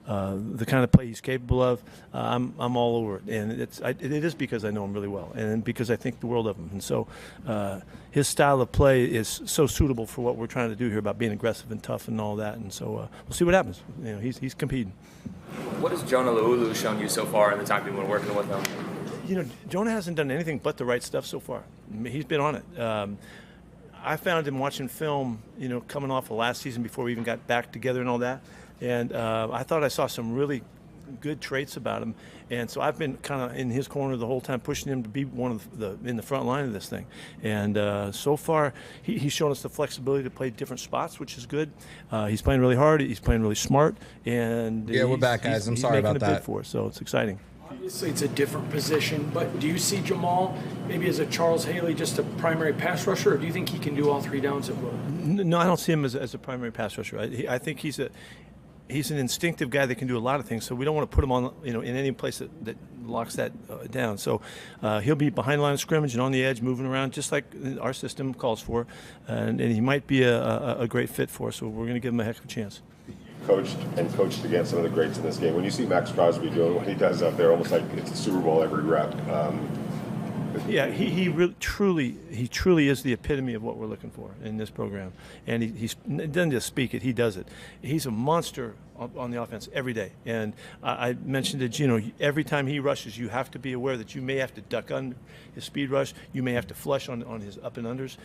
the kind of play he's capable of, I'm all over it. And it is because I know him really well, and because I think the world of him. And so his style of play is so suitable for what we're trying to do here about being aggressive and tough and all that. And so we'll see what happens. You know, he's competing. What has Jonah Laulu shown you so far in the time you've been working with him? You know, Jonah hasn't done anything but the right stuff so far. I mean, he's been on it. I found him watching film, you know, coming off of last season before we even got back together and all that. And I thought I saw some really good traits about him. And so I've been kind of in his corner the whole time, pushing him to be one of in the front line of this thing. And so far, he's shown us the flexibility to play different spots, which is good. He's playing really hard. He's playing really smart. And yeah, we're back, guys. I'm sorry about that. He's making a bid for us, so it's exciting. Obviously, it's a different position, but do you see Jamal maybe as a Charles Haley, just a primary pass rusher, or do you think he can do all three downs at will? No, I don't see him as a primary pass rusher. I think he's an instinctive guy that can do a lot of things, so we don't want to put him on, you know, in any place that locks that down. So he'll be behind the line of scrimmage and on the edge, moving around, just like our system calls for, and he might be a great fit for us, so we're going to give him a heck of a chance. Coached against some of the greats in this game. When you see Max Crosby doing what he does up there, almost like it's a Super Bowl every rep. Yeah, he really truly is the epitome of what we're looking for in this program. And he doesn't just speak it; he does it. He's a monster on the offense every day. And I mentioned to Gino, every time he rushes, you have to be aware that you may have to duck under his speed rush. You may have to flush on his up and unders.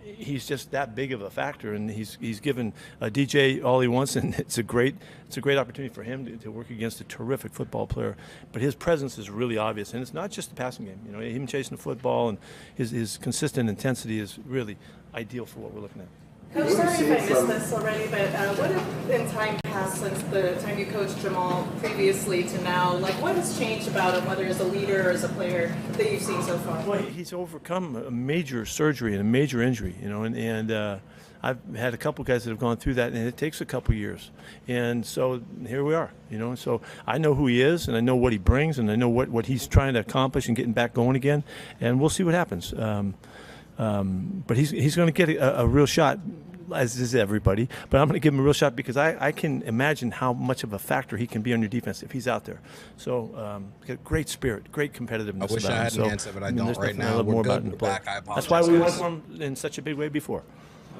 He's just that big of a factor, and he's given DJ all he wants, and it's a great opportunity for him to work against a terrific football player. But his presence is really obvious, and it's not just the passing game. You know, him chasing the football and his consistent intensity is really ideal for what we're looking at. Coach, sorry if I missed this already, but what have in time passed since the time you coached Jamal previously to now? Like, what has changed about him, whether as a leader or as a player, that you've seen so far? Well, he's overcome a major surgery and a major injury, you know, and I've had a couple guys that have gone through that, and it takes a couple years. And so here we are, you know. So I know who he is, and I know what he brings, and I know what he's trying to accomplish and getting back going again. And we'll see what happens. But he's going to get a real shot, as is everybody. But I'm going to give him a real shot because I can imagine how much of a factor he can be on your defense if he's out there. So got great spirit, great competitiveness. I wish I had an answer, but I don't right now. We're good. We're back. I apologize. That's why we went for him in such a big way before.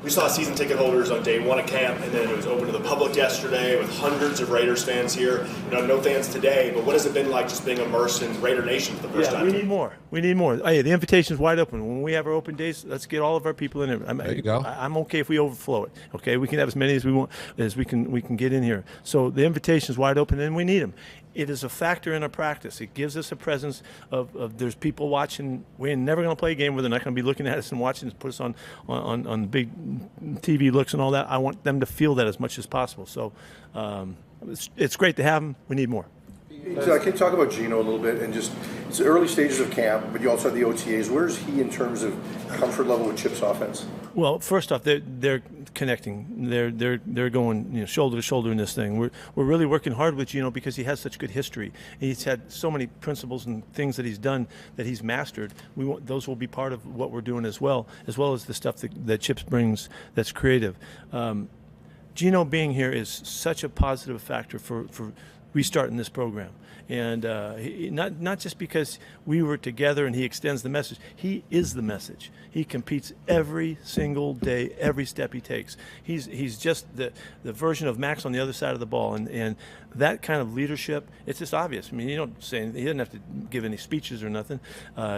We saw season ticket holders on day one of camp, and then it was open to the public yesterday with hundreds of Raiders fans here. You know, no fans today, but what has it been like just being immersed in Raider Nation for the first time? We need more. We need more. Hey, the invitation's wide open. When we have our open days, let's get all of our people in there. There you go. I'm okay if we overflow it. Okay, we can have as many as we want as we can get in here. So the invitation's wide open, and we need them. It is a factor in our practice. It gives us a presence of there's people watching. We're never going to play a game where they're not going to be looking at us and watching us, put us on big TV looks and all that. I want them to feel that as much as possible. So it's great to have them. We need more. So can you talk about Gino a little bit, and just it's the early stages of camp, but you also have the OTAs. Where is he in terms of comfort level with Chip's offense? Well, first off, they're connecting. They're going, you know, shoulder to shoulder in this thing. We're really working hard with Gino because he has such good history. He's had so many principles and things that he's done that he's mastered. Those will be part of what we're doing as well as the stuff that Chips brings that's creative. Gino being here is such a positive factor for restarting this program. And not just because we were together and he extends the message. He is the message. He competes every single day, every step he takes. He's just the version of Max on the other side of the ball. And that kind of leadership, it's just obvious. I mean, you don't say anything. He doesn't have to give any speeches or nothing.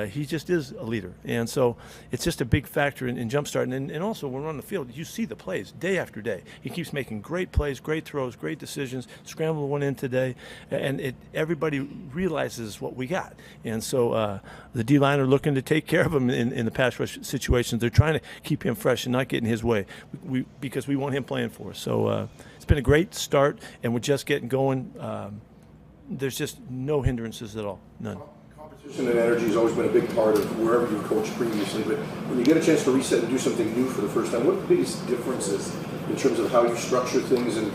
He just is a leader. And so it's just a big factor in jumpstarting. And also when we're on the field, you see the plays day after day. He keeps making great plays, great throws, great decisions, scrambled one in today. And everybody realizes what we got. And so the D-line are looking to take care of him in the pass rush situations. They're trying to keep him fresh and not get in his way because we want him playing for us. So it's been a great start, and we're just getting going. There's just no hindrances at all, none. Competition and energy has always been a big part of wherever you've coached previously, but when you get a chance to reset and do something new for the first time, what are the biggest differences in terms of how you structure things and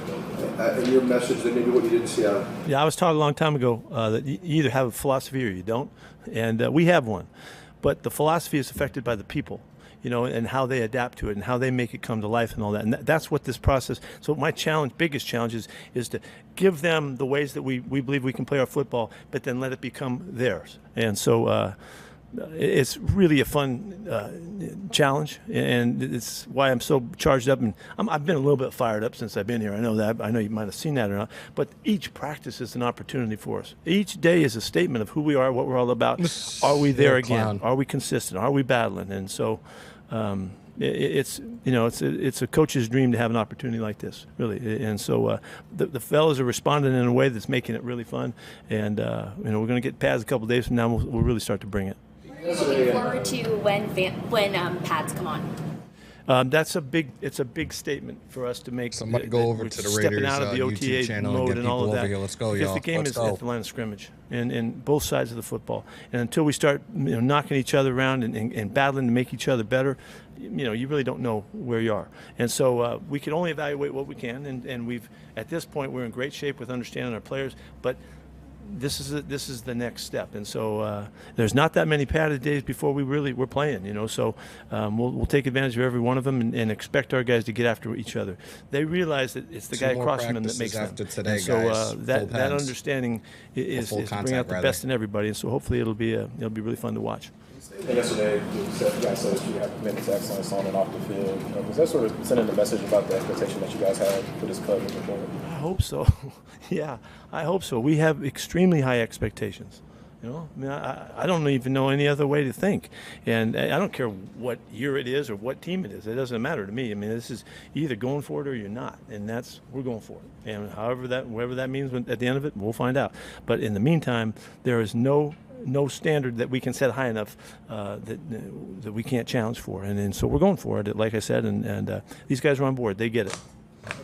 your message than maybe what you did in Seattle? Yeah, I was taught a long time ago that you either have a philosophy or you don't, and we have one. But the philosophy is affected by the people. and how they adapt to it and how they make it come to life and all that. And that's what this process. So my biggest challenge is to give them the ways that we believe we can play our football, but then let it become theirs. And so it's really a fun challenge, and it's why I'm so charged up. And I've been a little bit fired up since I've been here. I know that. I know you might have seen that or not. But each practice is an opportunity for us. Each day is a statement of who we are, what we're all about. Are we there again? Are we consistent? Are we battling? And so it's a coach's dream to have an opportunity like this, really. And so the fellas are responding in a way that's making it really fun. And we're going to get pads a couple of days from now. We'll really start to bring it. Looking forward to when pads come on. It's a big statement for us to make. Somebody go over to the Raiders stepping out of the OTA YouTube channel mode and and all of that. Here. Let's go, because y'all. the game Let's is go. at the line of scrimmage and both sides of the football. And until we start knocking each other around and battling to make each other better, you really don't know where you are. And so we can only evaluate what we can. And we've at this point we're in great shape with understanding our players, but this is the next step, and so there's not that many padded days before we're playing, so we'll take advantage of every one of them and expect our guys to get after each other. They realize that it's the guy across from them that makes them. Today, and so guys, that understanding is bringing out the best in everybody, and so hopefully it'll be really fun to watch. Yesterday, you guys said that you have commitment to excellence on and off the field. Was that sort of sending a message about the expectation that you guys have for this club moving forward? I hope so. Yeah, I hope so. We have extremely high expectations. I don't even know any other way to think. And I don't care what year it is or what team it is. It doesn't matter to me. This is either going for it or you're not. And we're going for it. And whatever that means at the end of it, we'll find out. But in the meantime, there is no standard that we can set high enough that we can't challenge for. And so we're going for it, like I said, and these guys are on board. They get it.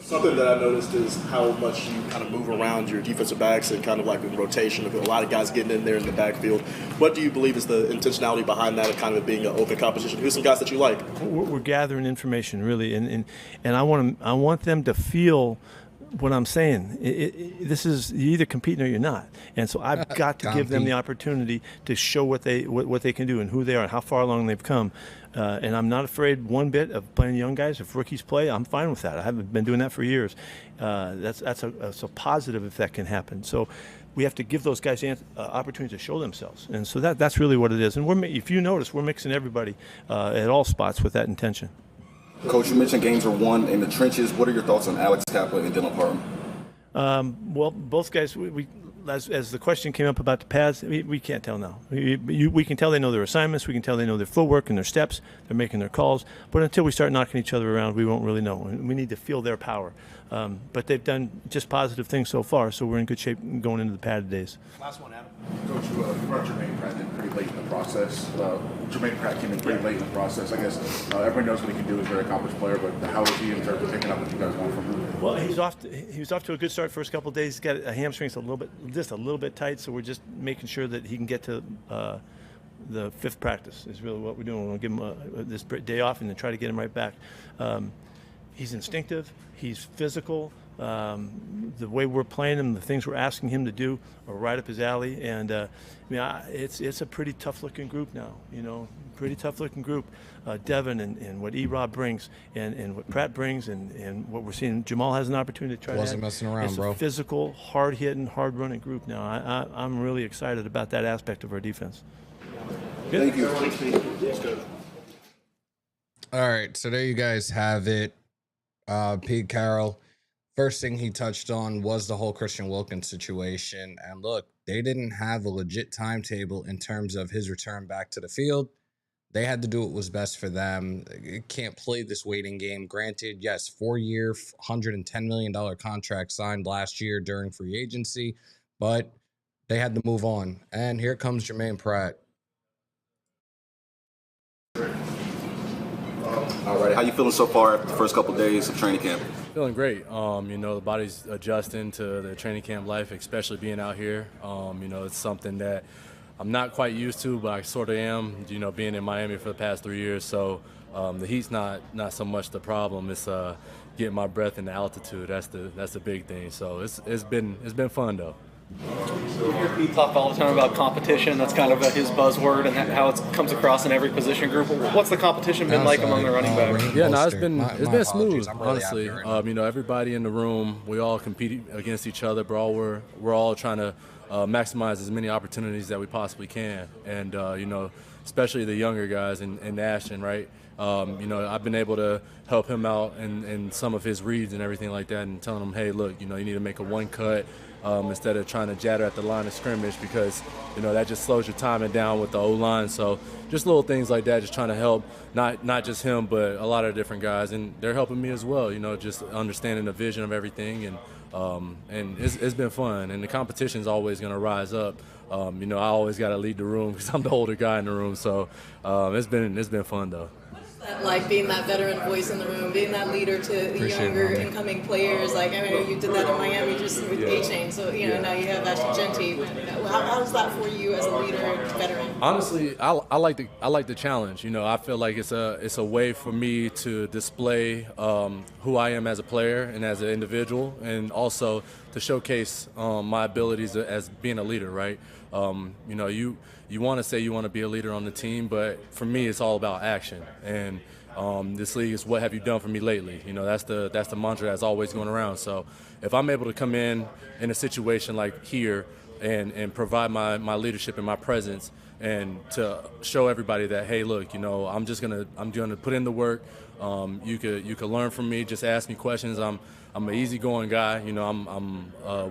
Something that I noticed is how much you kind of move around your defensive backs and kind of like in rotation. A lot of guys getting in there in the backfield. What do you believe is the intentionality behind that, kind of being an open competition? Who's some guys that you like? We're gathering information, really, and I want them to feel what I'm saying. This is, you're either competing or you're not, and so I've got to give them the opportunity to show what they can do and who they are and how far along they've come. And I'm not afraid one bit of playing young guys. If rookies play, I'm fine with that. I haven't been doing that for years. That's a positive if that can happen. So we have to give those guys opportunity to show themselves, and so that's really what it is. And if you notice, we're mixing everybody at all spots with that intention. Coach, you mentioned games are won in the trenches. What are your thoughts on Alex Kappa and Dylan Parham? Well, both guys, as the question came up about the pads, we can't tell now. We can tell they know their assignments. We can tell they know their footwork and their steps. They're making their calls. But until we start knocking each other around, we won't really know. We need to feel their power. But they've done just positive things so far, so we're in good shape going into the padded days. Last one, Adam. Coach, you brought Germaine Pratt in pretty late in the process. Germaine Pratt came in pretty late in the process. I guess everybody knows what he can do. He's a very accomplished player, but how is he in terms of picking up what you guys want from him? Well, he was off to a good start first couple of days. He's got a hamstring just a little bit tight, so we're just making sure that he can get to the fifth practice is really what we're doing. We'll give him this day off and then try to get him right back. He's instinctive. He's physical. The way we're playing him, the things we're asking him to do are right up his alley. And it's a pretty tough-looking group now. Pretty tough-looking group. Devin and what E-Rob brings, and what Pratt brings, and what we're seeing. Jamal has an opportunity to try. Wasn't messing around, bro. It's a physical, hard-hitting, hard-running group now. I'm really excited about that aspect of our defense. Thank you. All right, so there you guys have it. Pete Carroll, first thing he touched on was the whole Christian Wilkins situation. And look, they didn't have a legit timetable in terms of his return back to the field. They had to do what was best for them. You can't play this waiting game. Granted, yes, 4-year, $110 million contract signed last year during free agency, but they had to move on. And here comes Germaine Pratt. All right, how you feeling so far after the first couple of days of training camp? Feeling great. The body's adjusting to the training camp life, especially being out here. It's something that I'm not quite used to, but I sort of am, being in Miami for the past 3 years. So the heat's not so much the problem. It's getting my breath in the altitude. That's the big thing. So it's been fun though. We hear Pete talk all the time about competition. That's kind of his buzzword and how it comes across in every position group. What's the competition been like among the running backs? Yeah, no, it's been smooth, honestly. Everybody in the room, we all compete against each other, but we're all trying to maximize as many opportunities that we possibly can. And especially the younger guys in Ashton, right? I've been able to help him out in some of his reads and everything like that, and telling him, hey, look, you need to make a one cut. Instead of trying to jatter at the line of scrimmage, because that just slows your timing down with the O-line. So just little things like that, just trying to help not just him, but a lot of different guys, and they're helping me as well. Just understanding the vision of everything, and it's been fun. And the competition's always going to rise up. I always got to lead the room because I'm the older guy in the room. So it's been fun though. Like being that veteran voice in the room, being that leader to the younger incoming players. Like I know you did that in Miami just with A-Chain, so now you have Ashton Genty. How's that for you as a leader, veteran? Honestly, I like the challenge. I feel like it's a way for me to display who I am as a player and as an individual, and also to showcase my abilities as being a leader. Right? You want to say you want to be a leader on the team, but for me, it's all about action. And this league is what have you done for me lately? That's the mantra that's always going around. So if I'm able to come in a situation like here and provide my leadership and my presence, and to show everybody that, hey, look, I'm gonna put in the work. You could learn from me. Just ask me questions. I'm an easygoing guy. I'm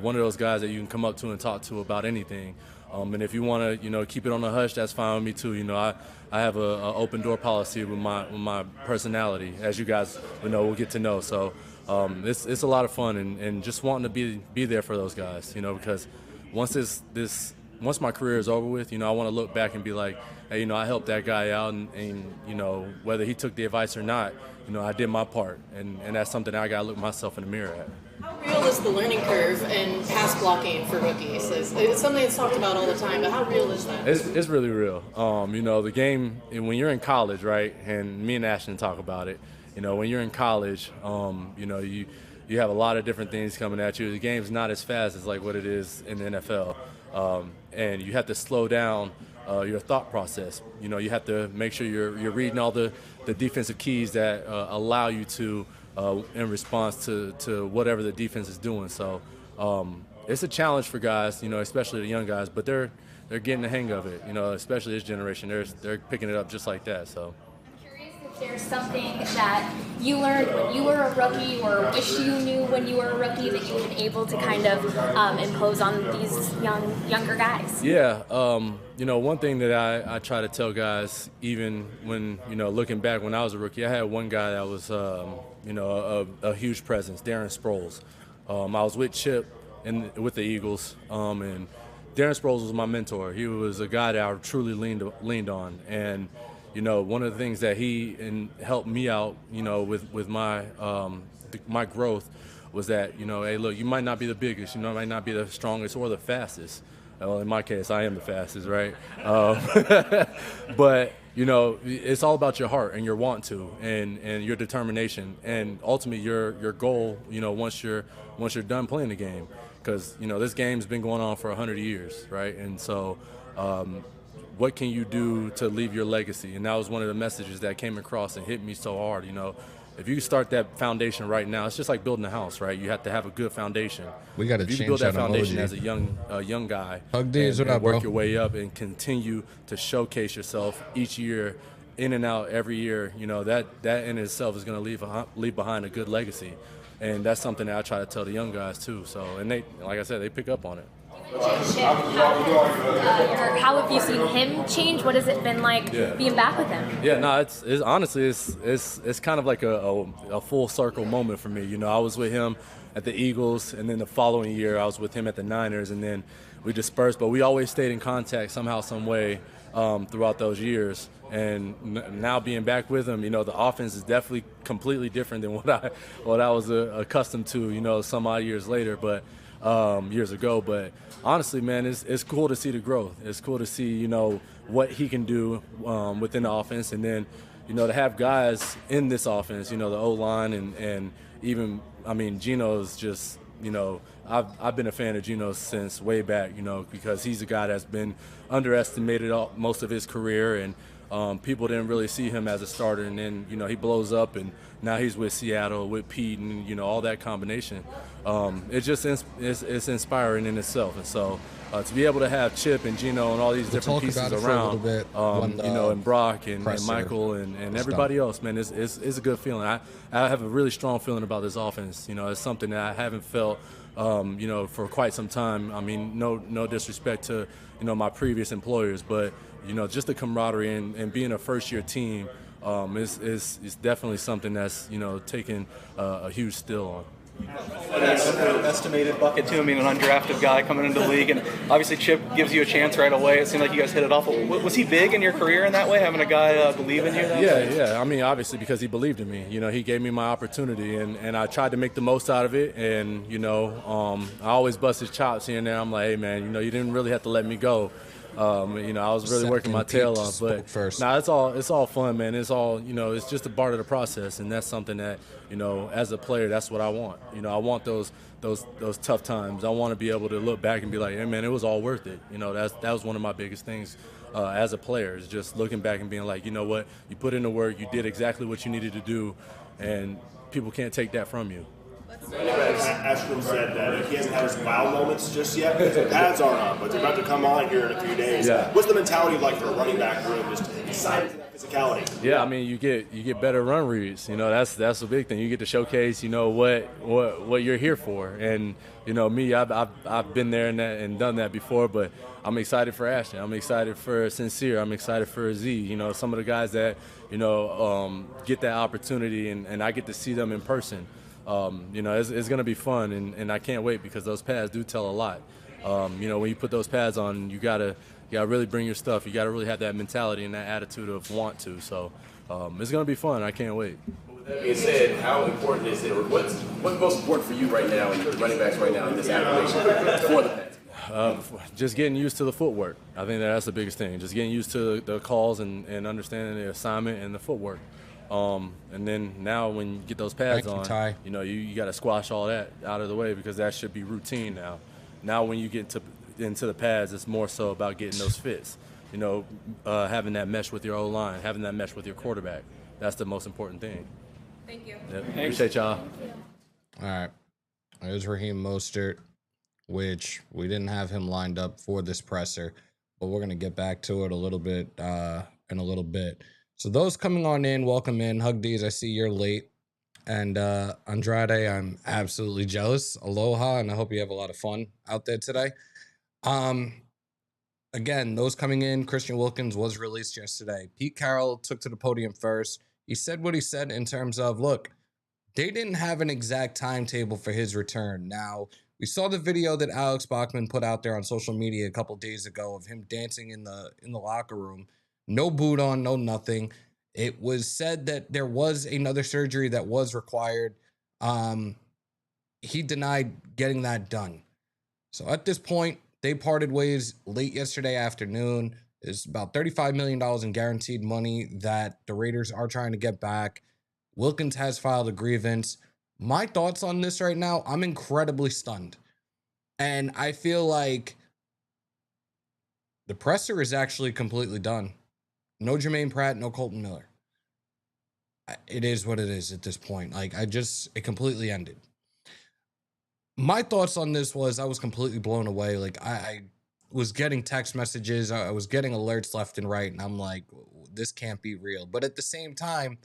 one of those guys that you can come up to and talk to about anything. And if you want to, keep it on the hush, that's fine with me too. I have an open door policy with my personality, as you guys will get to know. So it's a lot of fun, and just wanting to be there for those guys, because once my career is over with, I want to look back and be like, hey, I helped that guy out, and whether he took the advice or not, I did my part, and that's something I got to look myself in the mirror at. How real is the learning curve and pass blocking for rookies? It's something that's talked about all the time, but how real is that? It's really real. The game, when you're in college, right, and me and Ashton talk about it, when you're in college, you have a lot of different things coming at you. The game's not as fast as like what it is in the NFL, and you have to slow down your thought process. You have to make sure you're reading all the defensive keys that allow you to in response to whatever the defense is doing. So it's a challenge for guys, especially the young guys, but they're getting the hang of it, especially this generation. They're picking it up just like that. So I'm curious if there's something that you learned when you were a rookie or wish you knew when you were a rookie that you've been able to kind of impose on these younger guys. Yeah, one thing that I try to tell guys, even when, looking back when I was a rookie, I had one guy that was, a huge presence, Darren Sproles. I was with Chip with the Eagles, and Darren Sproles was my mentor. He was a guy that I truly leaned on. And, one of the things that he helped me out, with my my growth was that, hey, look, you might not be the biggest, might not be the strongest or the fastest. Well, in my case, I am the fastest, right? But, it's all about your heart and your want to and your determination and ultimately your goal, once you're done playing the game. Because, this game's been going on for 100 years, right? And so what can you do to leave your legacy? And that was one of the messages that came across and hit me so hard, If you start that foundation right now, it's just like building a house, right? You have to have a good foundation. We got to change that emoji. If you build that foundation as a young guy, and work your way up and continue to showcase yourself each year, in and out every year, that in itself is going to leave behind a good legacy, and that's something that I try to tell the young guys too. So, and they, like I said, they pick up on it. How have you seen him change? What has it been like being back with him? Yeah, no, it's honestly it's kind of like a full circle moment for me. I was with him at the Eagles, and then the following year I was with him at the Niners, and then we dispersed, but we always stayed in contact somehow, some way throughout those years. And now being back with him, the offense is definitely completely different than what I was accustomed to, some odd years later, but years ago. But honestly, man, it's cool to see the growth. It's cool to see, what he can do within the offense, and then, to have guys in this offense, the O-line and even, Gino's just you know, I've been a fan of Geno since way back, you know, because he's a guy that's been underestimated most of his career, and people didn't really see him as a starter. And then, you know, he blows up, and now he's with Seattle, with Pete, and, you know, all that combination. It's inspiring in itself. And so to be able to have Chip and Geno and all these different pieces around, you know, and Brock and Michael and everybody else, man, it's a good feeling. I have a really strong feeling about this offense. You know, it's something that I haven't felt, you know, for quite some time. I mean, no disrespect to, you know, my previous employers, but, you know, just the camaraderie and being a first-year team is definitely something that's, you know, taking a huge still on. Estimated bucket too. I mean, an undrafted guy coming into the league, and obviously Chip gives you a chance right away. It seemed like you guys hit it off. Was he big in your career in that way, having a guy believe in you? Yeah. I mean, obviously because he believed in me. You know, he gave me my opportunity, and I tried to make the most out of it. And you know, I always bust his chops here and there. I'm like, hey man, you know, you didn't really have to let me go. You know, I was really working my tail off, but it's all fun, man. It's all, you know, it's just a part of the process, and that's something that, you know, as a player, that's what I want. You know, I want those tough times. I want to be able to look back and be like, hey, man, it was all worth it. You know, that was one of my biggest things as a player, is just looking back and being like, you know what, you put in the work, you did exactly what you needed to do, and people can't take that from you. Ashton said that he hasn't had his wow moments just yet because the pads aren't on, but they're about to come on here in a few days. Yeah. What's the mentality like for a running back room, just excited for that physicality? Yeah, I mean, you get better run reads. You know, that's a big thing. You get to showcase, you know, what you're here for. And you know, me, I've been there and done that before, but I'm excited for Ashton. I'm excited for Sincere. I'm excited for Z. You know, some of the guys that, you know, get that opportunity, and I get to see them in person. You know, it's going to be fun, and I can't wait because those pads do tell a lot. You know, when you put those pads on, you gotta really bring your stuff. You gotta really have that mentality and that attitude of want to. So it's going to be fun. I can't wait. With that being said, how important is it, or what's most important for you right now, and the running backs right now in this application for the pads? Just getting used to the footwork. I think that's the biggest thing. Just getting used to the calls and understanding the assignment and the footwork. And then now when you get those pads on, you know, you got to squash all that out of the way, because that should be routine now. Now when you get into the pads, it's more so about getting those fits. You know, having that mesh with your O-line, having that mesh with your quarterback. That's the most important thing. Thank you. Yep. Appreciate y'all. All right. There's Raheem Mostert, which we didn't have him lined up for this presser, but we're going to get back to it a little bit in a little bit. So those coming on in, welcome in. Hug D's, I see you're late. And Andrade, I'm absolutely jealous. Aloha, and I hope you have a lot of fun out there today. Again, those coming in, Christian Wilkins was released yesterday. Pete Carroll took to the podium first. He said what he said in terms of, look, they didn't have an exact timetable for his return. Now, we saw the video that Alex Bachman put out there on social media a couple days ago of him dancing in the locker room. No boot on, no nothing. It was said that there was another surgery that was required. He denied getting that done. So at this point, they parted ways late yesterday afternoon. There's about $35 million in guaranteed money that the Raiders are trying to get back. Wilkins has filed a grievance. My thoughts on this right now, I'm incredibly stunned. And I feel like the presser is actually completely done. No Germaine Pratt, no Kolton Miller. It is what it is at this point. Like, it completely ended. My thoughts on this was I was completely blown away. Like, I was getting text messages. I was getting alerts left and right. And I'm like, this can't be real. But at the same time,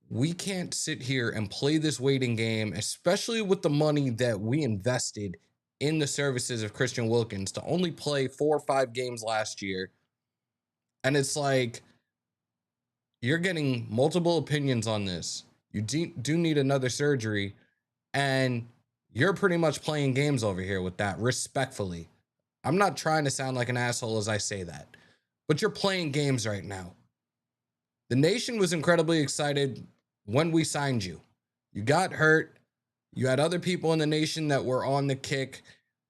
we can't sit here and play this waiting game, especially with the money that we invested in the services of Christian Wilkins to only play 4 or 5 games last year. And it's like, you're getting multiple opinions on this. You do need another surgery, and you're pretty much playing games over here with that, respectfully. I'm not trying to sound like an asshole as I say that, but you're playing games right now. The nation was incredibly excited when we signed you. You got hurt. You had other people in the nation that were on the kick.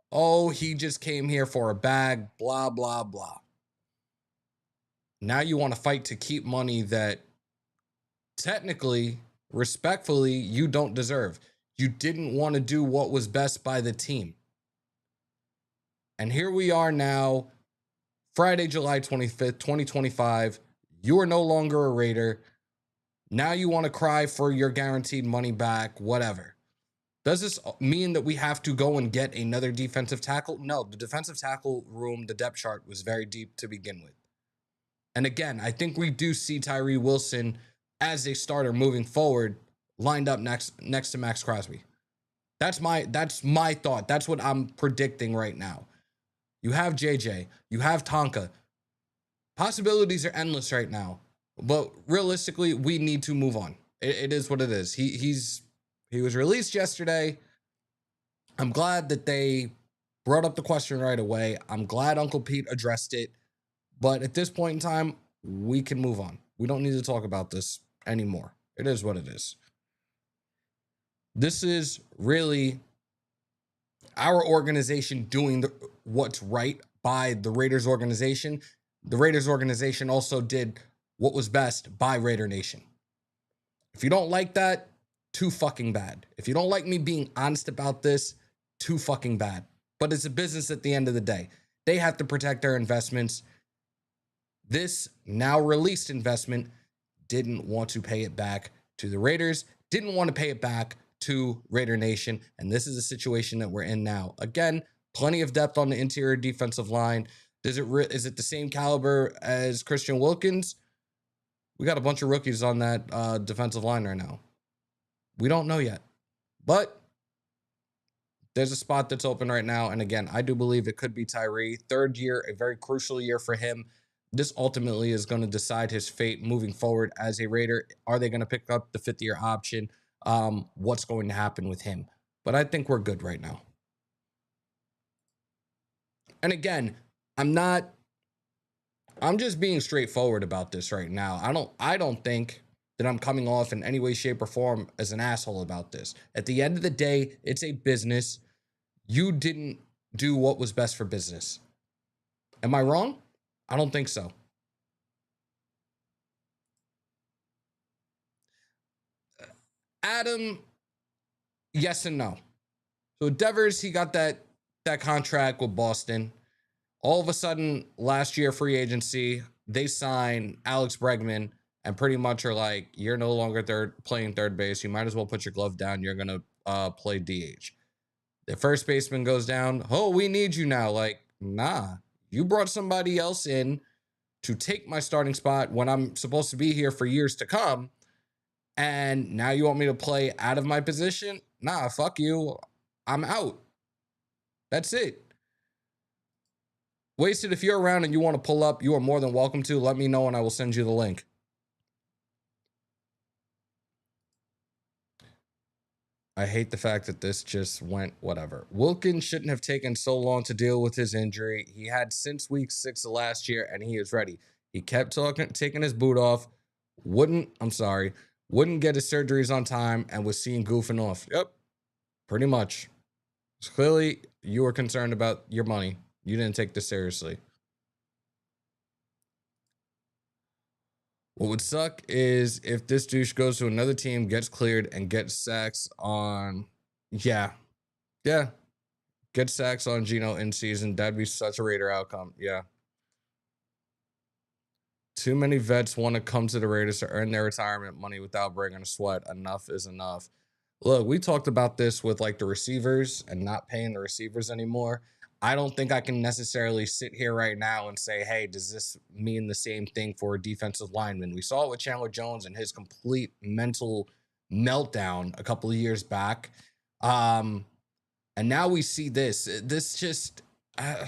Oh, he just came here for a bag, blah, blah, blah. Now you want to fight to keep money that technically, respectfully, you don't deserve. You didn't want to do what was best by the team. And here we are now, Friday, July 25th, 2025. You are no longer a Raider. Now you want to cry for your guaranteed money back, whatever. Does this mean that we have to go and get another defensive tackle? No, the defensive tackle room, the depth chart was very deep to begin with. And again, I think we do see Tyree Wilson as a starter moving forward, lined up next to Max Crosby. That's my thought. That's what I'm predicting right now. You have JJ, you have Tonka. Possibilities are endless right now, but realistically, we need to move on. It is what it is. He was released yesterday. I'm glad that they brought up the question right away. I'm glad Uncle Pete addressed it, but at this point in time, we can move on. We don't need to talk about this anymore. It is what it is. This is really our organization doing what's right by the Raiders organization. The Raiders organization also did what was best by Raider Nation. If you don't like that, too fucking bad. If you don't like me being honest about this, too fucking bad. But it's a business at the end of the day. They have to protect their investments. This now released investment didn't want to pay it back to the Raiders, didn't want to pay it back to Raider Nation, and this is a situation that we're in now. Again, plenty of depth on the interior defensive line. Is it the same caliber as Christian Wilkins? We got a bunch of rookies on that defensive line right now. We don't know yet, but there's a spot that's open right now, and again, I do believe it could be Tyree. Third year, a very crucial year for him. This ultimately is going to decide his fate moving forward as a Raider. Are they going to pick up the fifth-year option? What's going to happen with him? But I think we're good right now. And again, I'm just being straightforward about this right now. I don't think that I'm coming off in any way, shape, or form as an asshole about this. At the end of the day, it's a business. You didn't do what was best for business. Am I wrong? I don't think so. Adam, yes and no. So Devers, he got that contract with Boston. All of a sudden, last year free agency, they sign Alex Bregman and pretty much are like, you're no longer playing third base. You might as well put your glove down. You're going to play DH. The first baseman goes down. Oh, we need you now. Like, nah. You brought somebody else in to take my starting spot when I'm supposed to be here for years to come. And now you want me to play out of my position? Nah, fuck you. I'm out. That's it. Wasted, if you're around and you want to pull up, you are more than welcome to. Let me know and I will send you the link. I hate the fact that this just went whatever. Wilkins shouldn't have taken so long to deal with his injury. He had since week 6 of last year and he is ready. He kept taking his boot off. Wouldn't get his surgeries on time and was seen goofing off. Yep, pretty much. So clearly, you were concerned about your money. You didn't take this seriously. What would suck is if this douche goes to another team, gets cleared, and gets sacks on... Yeah. Get sacks on Geno in season. That'd be such a Raider outcome. Yeah. Too many vets want to come to the Raiders to earn their retirement money without breaking a sweat. Enough is enough. Look, we talked about this with like the receivers and not paying the receivers anymore. I don't think I can necessarily sit here right now and say, hey, does this mean the same thing for a defensive lineman? We saw it with Chandler Jones and his complete mental meltdown a couple of years back. And now we see this. This just... I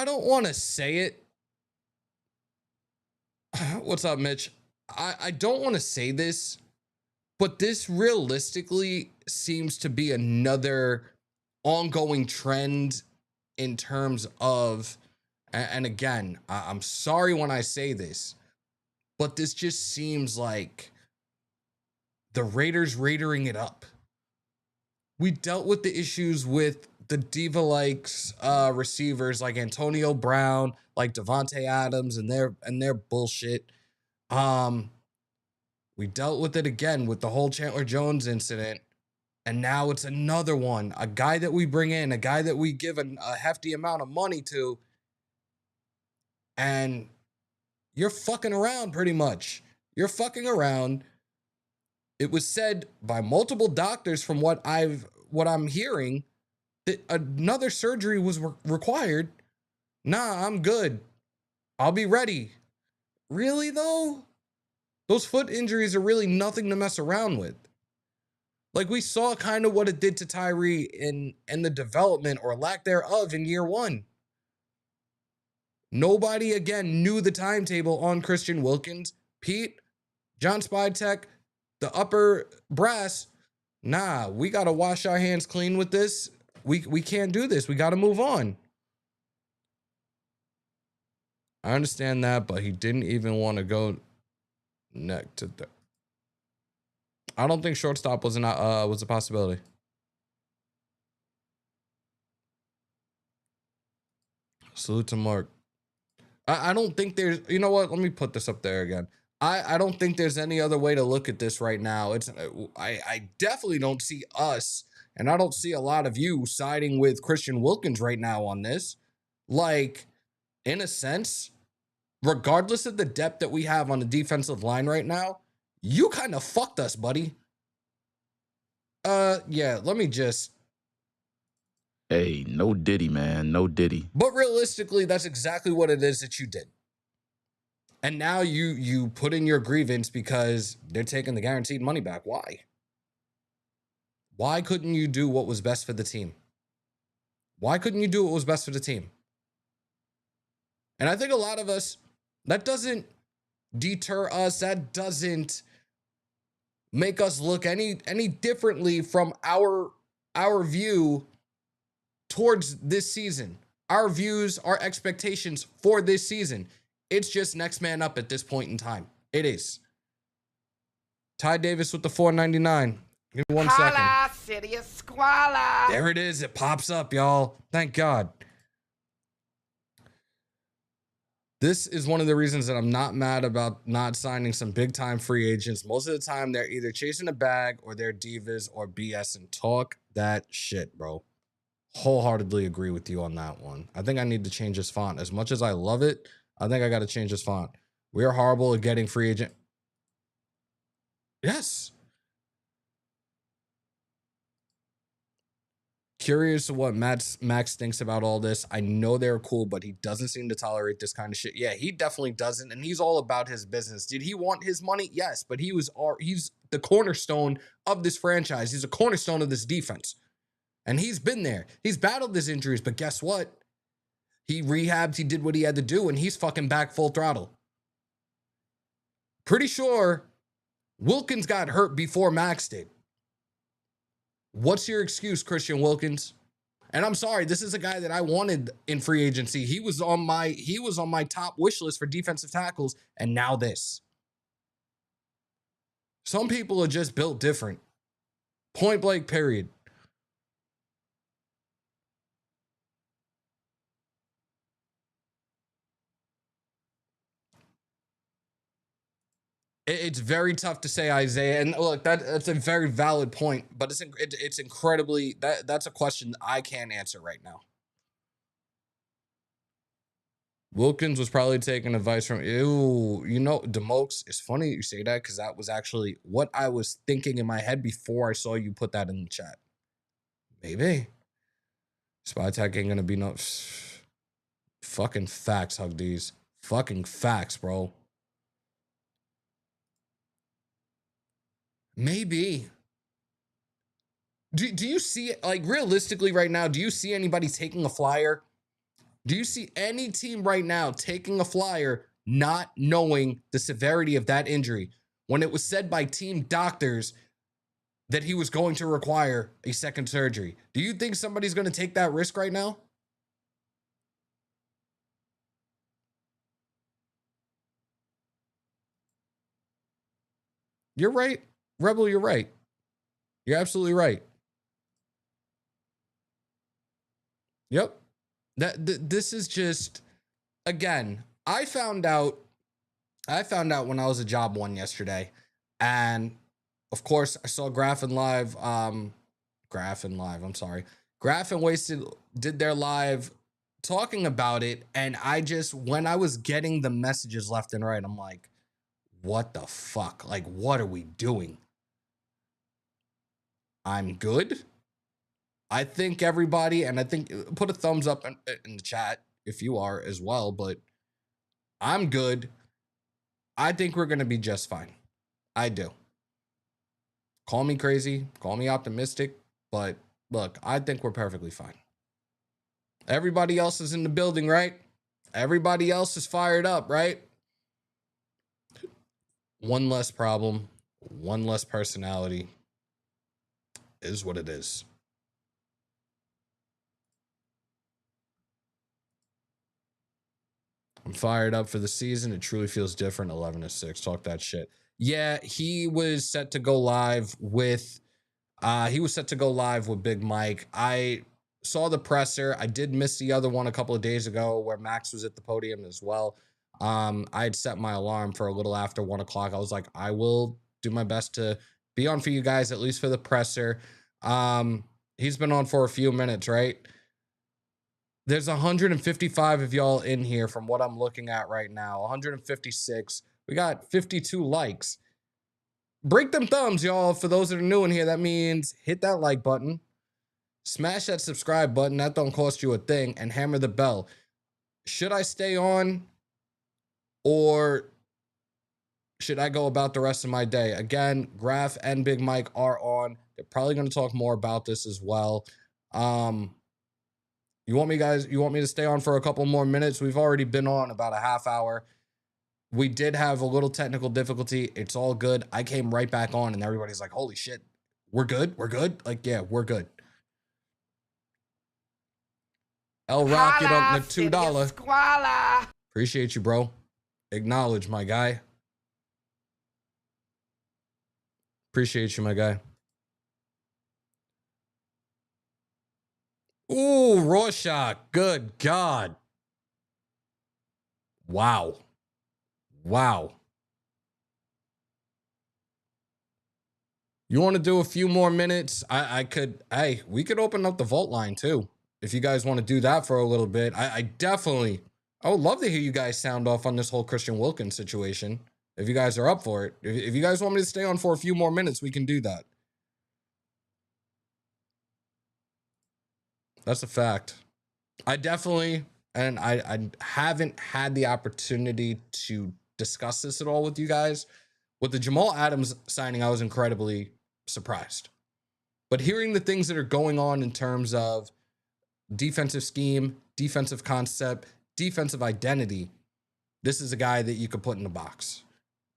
don't want to say it. What's up, Mitch? I don't want to say this, but this realistically seems to be another ongoing trend in terms of, and again, I'm sorry when I say this, but this just seems like the Raiders raidering it up. We dealt with the issues with the diva-likes receivers like Antonio Brown, like Devontae Adams, and their bullshit. We dealt with it again with the whole Chandler Jones incident. And now it's another one. A guy that we bring in, a guy that we give a hefty amount of money to. And you're fucking around pretty much. You're fucking around. It was said by multiple doctors from what I'm hearing that another surgery was required. Nah, I'm good. I'll be ready. Really though? Those foot injuries are really nothing to mess around with. Like we saw kind of what it did to Tyree in the development or lack thereof in year one. Nobody again knew the timetable on Christian Wilkins. Pete, John Spytek, the upper brass. Nah, we got to wash our hands clean with this. We can't do this. We got to move on. I understand that, but he didn't even want to go neck to the. I don't think shortstop was a possibility. Salute to Mark. I don't think there's, you know what? Let me put this up there again. I don't think there's any other way to look at this right now. I definitely don't see us, and I don't see a lot of you siding with Christian Wilkins right now on this. Like, in a sense, regardless of the depth that we have on the defensive line right now, you kind of fucked us, buddy. Yeah, let me just. Hey, no Diddy, man. No Diddy. But realistically, that's exactly what it is that you did. And now you put in your grievance because they're taking the guaranteed money back. Why? Why couldn't you do what was best for the team? Why couldn't you do what was best for the team? And I think a lot of us, that doesn't deter us. That doesn't make us look any differently from our view towards this season. Our views, our expectations for this season. It's just next man up at this point in time. It is. Ty Davis with the $4.99. Give me 1 second. City of Squala. There it is. It pops up, y'all. Thank God. This is one of the reasons that I'm not mad about not signing some big-time free agents. Most of the time, they're either chasing a bag or they're divas or BS and talk that shit, bro. Wholeheartedly agree with you on that one. I think I need to change this font. As much as I love it, I think I got to change this font. We are horrible at getting free agent. Yes. Curious what Max thinks about all this. I know they're cool, but he doesn't seem to tolerate this kind of shit. Yeah, he definitely doesn't, and he's all about his business. Did he want his money? Yes, but he's the cornerstone of this franchise. He's a cornerstone of this defense, and he's been there. He's battled his injuries, but guess what? He rehabbed, he did what he had to do, and he's fucking back full throttle. Pretty sure Wilkins got hurt before Max did. What's your excuse, Christian Wilkins? And I'm sorry, this is a guy that I wanted in free agency. He was on my top wish list for defensive tackles, and now this. Some people are just built different. Point blank, period. It's very tough to say, Isaiah, and look, that's a very valid point, but it's incredibly, that's a question I can't answer right now. Wilkins was probably taking advice from, Demokes, it's funny you say that because that was actually what I was thinking in my head before I saw you put that in the chat. Maybe. Spytek ain't gonna be no, fucking facts, Hug D's. Fucking facts, bro. Maybe. Do you see, like, realistically right now, do you see anybody taking a flyer? Do you see any team right now taking a flyer not knowing the severity of that injury when it was said by team doctors that he was going to require a second surgery? Do you think somebody's going to take that risk right now? You're right. Rebel, you're right. You're absolutely right. Yep. This is just, again, I found out when I was at job one yesterday. And of course, I saw Graph and Wasted did their live talking about it. And when I was getting the messages left and right, I'm like, what the fuck? Like, what are we doing? I'm good. I think everybody, and I think put a thumbs up in the chat if you are as well, but I'm good. I think we're going to be just fine. I do. Call me crazy, call me optimistic, but look, I think we're perfectly fine. Everybody else is in the building, right? Everybody else is fired up, right? One less problem, one less personality is what it is. I'm fired up for the season. It truly feels different. 11-6. Talk that shit. Yeah, he was set to go live with Big Mike. I saw the presser. I did miss the other one a couple of days ago where Max was at the podium as well. I had set my alarm for a little after 1 o'clock. I was like, I will do my best to be on for you guys, at least for the presser. He's been on for a few minutes, right? There's 155 of y'all in here from what I'm looking at right now. 156. We got 52 likes. Break them thumbs, y'all. For those that are new in here, that means hit that like button. Smash that subscribe button. That don't cost you a thing. And hammer the bell. Should I stay on? Or should I go about the rest of my day? Again, Graph and Big Mike are on. They're probably going to talk more about this as well. You want me to stay on for a couple more minutes? We've already been on about a half hour. We did have a little technical difficulty. It's all good. I came right back on and everybody's like, holy shit, we're good? We're good? Like, yeah, we're good. El Rocket up the $2. Appreciate you, bro. Acknowledge, my guy. Appreciate you, my guy. Ooh, Rorschach. Good God. Wow. Wow. You want to do a few more minutes? We could open up the vault line too. If you guys want to do that for a little bit. I would love to hear you guys sound off on this whole Christian Wilkins situation. If you guys are up for it. If you guys want me to stay on for a few more minutes, we can do that. That's a fact. I haven't had the opportunity to discuss this at all with you guys. With the Jamal Adams signing, I was incredibly surprised. But hearing the things that are going on in terms of defensive scheme, defensive concept, defensive identity, this is a guy that you could put in the box.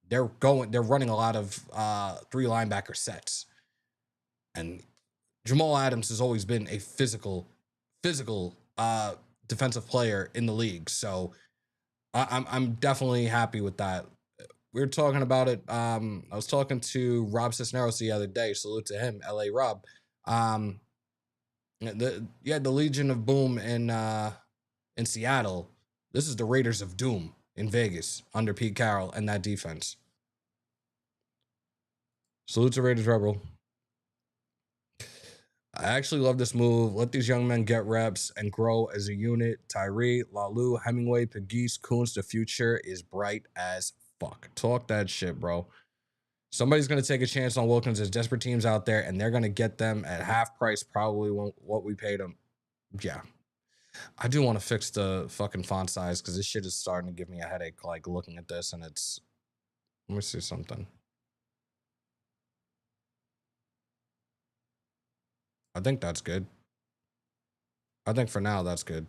They're running a lot of 3 linebacker sets. And Jamal Adams has always been a physical defensive player in the league. So I'm definitely happy with that. We were talking about it. I was talking to Rob Cisneros the other day. Salute to him, LA Rob. The Legion of Boom in Seattle. This is the Raiders of Doom in Vegas under Pete Carroll and that defense. Salute to Raiders Rebel. I actually love this move. Let these young men get reps and grow as a unit. Tyree, Lalu, Hemingway, Pegues, Coons, the future is bright as fuck. Talk that shit, bro. Somebody's going to take a chance on Wilkins. There's desperate teams out there, and they're going to get them at half price, probably what we paid them. Yeah. I do want to fix the fucking font size because this shit is starting to give me a headache, like, looking at this, and it's... Let me see something. I think that's good. I think for now, that's good.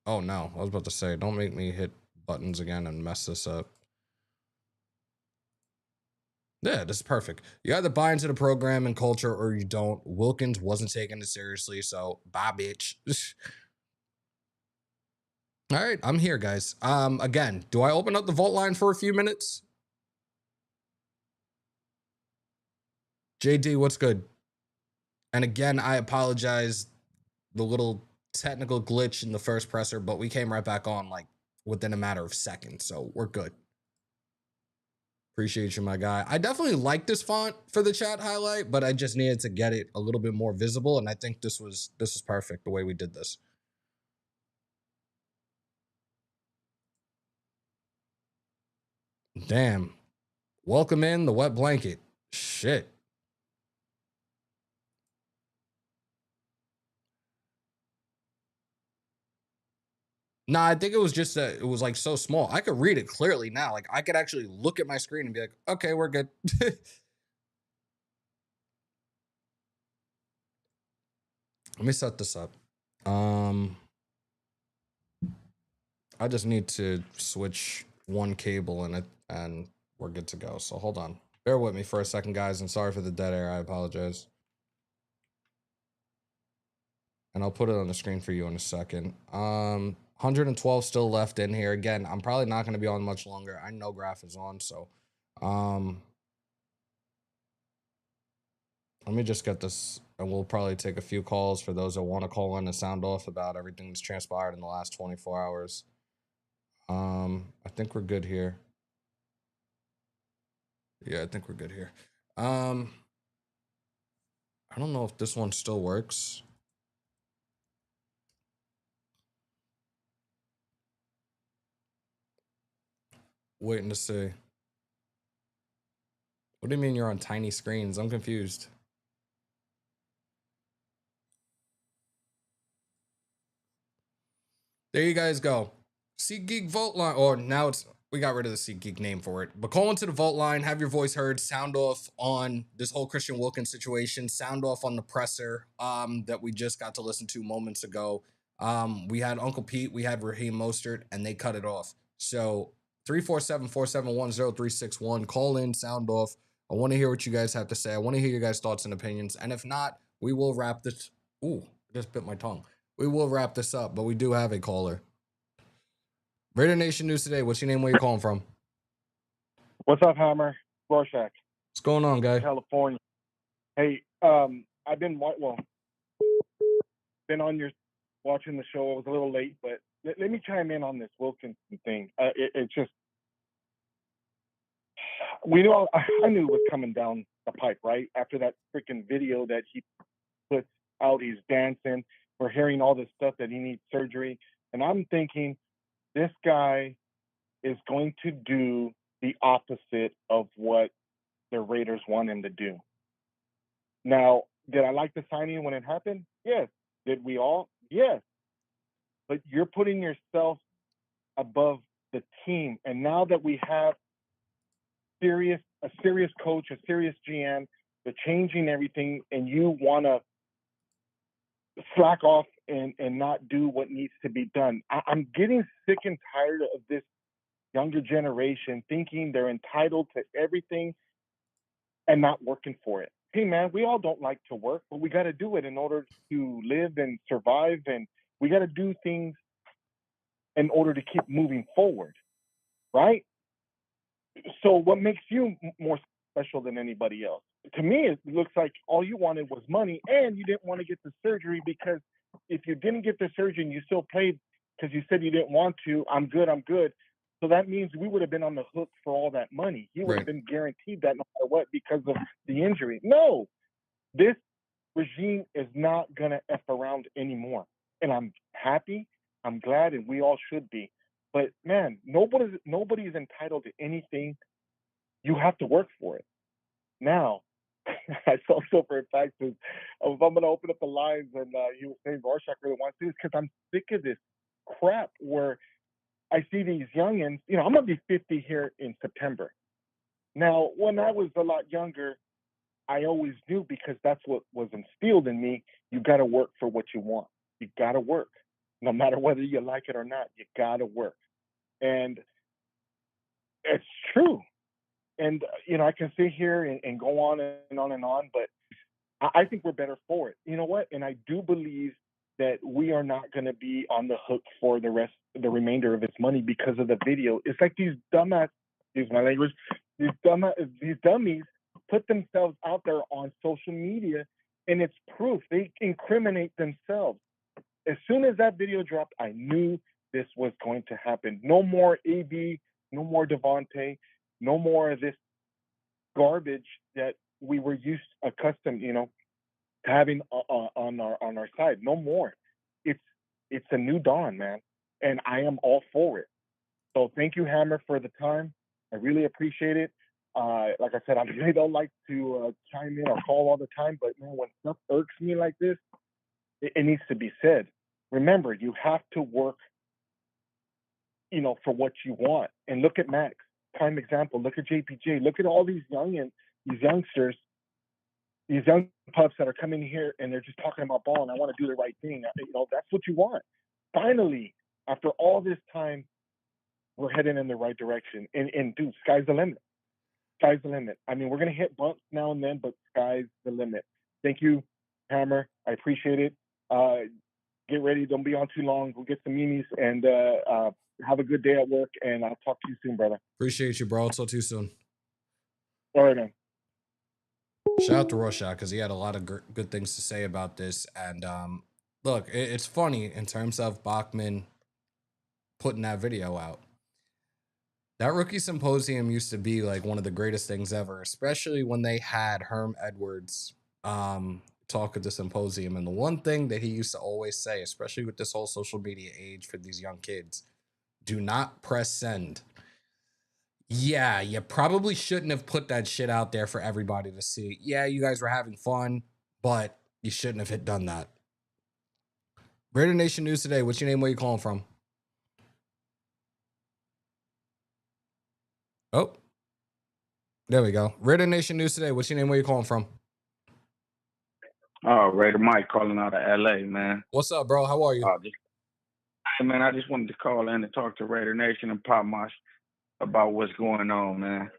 Oh, no. I was about to say, don't make me hit buttons again and mess this up. Yeah, this is perfect. You either buy into the program and culture or you don't. Wilkins wasn't taking it seriously, so bye, bitch. All right, I'm here, guys. Again, do I open up the vault line for a few minutes? JD, what's good? And again, I apologize, the little technical glitch in the first presser, but we came right back on like within a matter of seconds, so we're good. Appreciate you, my guy. I definitely like this font for the chat highlight, but I just needed to get it a little bit more visible, and I think this was perfect the way we did this. Damn. Welcome in the wet blanket. Shit. Nah, I think it was just that it was like so small. I could read it clearly now. Like I could actually look at my screen and be like, okay, we're good. Let me set this up. I just need to switch one cable in it and we're good to go. So hold on. Bear with me for a second, guys, and sorry for the dead air. I apologize. And I'll put it on the screen for you in a second. 112 still left in here. Again, I'm probably not going to be on much longer. I know Graph is on, so let me just get this, and we'll probably take a few calls for those that want to call in and sound off about everything that's transpired in the last 24 hours. I think we're good here. Yeah, I think we're good here. I don't know if this one still works. Waiting to see. What do you mean you're on tiny screens? I'm confused. There you guys go. SeatGeek vote line, or now we got rid of the SeatGeek name for it. But call into the vote line, have your voice heard, sound off on this whole Christian Wilkins situation, sound off on the presser that we just got to listen to moments ago. We had Uncle Pete, we had Raheem Mostert, and they cut it off. So 347-471-0361, call in, sound off. I want to hear what you guys have to say. I want to hear your guys' thoughts and opinions. And if not, we will wrap this. Ooh, I just bit my tongue. We will wrap this up, but we do have a caller. Raider Nation News Today. What's your name? Where you calling from? What's up, Hammer? Rorschach. What's going on, guy? California. Hey, I've been on your watching the show. I was a little late, but let me chime in on this Wilkins thing. It's just I knew it was coming down the pipe, right? After that freaking video that he puts out, he's dancing. We're hearing all this stuff that he needs surgery, and I'm thinking this guy is going to do the opposite of what the Raiders want him to do. Now, did I like the signing when it happened? Yes. Did we all? Yes. But you're putting yourself above the team, and now that we have a serious coach, a serious GM, they're changing everything, and you want to slack off and not do what needs to be done. I'm getting sick and tired of this younger generation thinking they're entitled to everything and not working for it. Hey, man, we all don't like to work, but we got to do it in order to live and survive, and we got to do things in order to keep moving forward, right? So what makes you more special than anybody else? To me, it looks like all you wanted was money, and you didn't want to get the surgery, because if you didn't get the surgery and you still played because you said you didn't want to, I'm good. So that means we would have been on the hook for all that money. He would have been guaranteed that no matter what because of the injury. No, this regime is not going to F around anymore. And I'm happy, I'm glad, and we all should be. But, man, nobody's entitled to anything. You have to work for it. Now, I saw so for a fact that if I'm going to open up the lines and he was saying Rorschach really wants to do this, because I'm sick of this crap where I see these youngins. You know, I'm going to be 50 here in September. Now, when I was a lot younger, I always knew, because that's what was instilled in me, you got to work for what you want. You got to work. No matter whether you like it or not, you got to work. And it's true. And, you know, I can sit here and go on and on, but I think we're better for it. You know what? And I do believe that we are not going to be on the hook for the remainder of its money because of the video. It's like these dumbass, excuse my language, these dummies put themselves out there on social media, and it's proof. They incriminate themselves. As soon as that video dropped, I knew this was going to happen. No more AB, no more Devontae, no more of this garbage that we were accustomed, to having on our side. No more. It's a new dawn, man, and I am all for it. So thank you, Hammer, for the time. I really appreciate it. Like I said, I really don't like to chime in or call all the time, but man, when stuff irks me like this, it needs to be said. Remember, you have to work, for what you want. And look at Max, prime example. Look at JPJ. Look at all these youngsters, these young pups that are coming here and they're just talking about ball and I want to do the right thing. That's what you want. Finally, after all this time, we're heading in the right direction. And dude, sky's the limit. Sky's the limit. I mean, we're going to hit bumps now and then, but sky's the limit. Thank you, Hammer. I appreciate it. Get ready. Don't be on too long. Go get some memes and have a good day at work. And I'll talk to you soon, brother. Appreciate you, bro. Until too soon. All right, man. Shout out to Rorschach because he had a lot of good things to say about this. And look, it's funny in terms of Bachman putting that video out. That rookie symposium used to be like one of the greatest things ever, especially when they had Herm Edwards talk at the symposium. And the one thing that he used to always say, especially with this whole social media age for these young kids, do not press send. Yeah, you probably shouldn't have put that shit out there for everybody to see. Yeah, you guys were having fun, but you shouldn't have done that. Raider Nation News Today. What's your name? Where you calling from? Oh, there we go. Raider Nation News Today. What's your name? Where you calling from? Oh, Raider Mike calling out of LA, man. What's up, bro? How are you? Hey, man, I just wanted to call in and talk to Raider Nation and Pop Mosh about what's going on, man.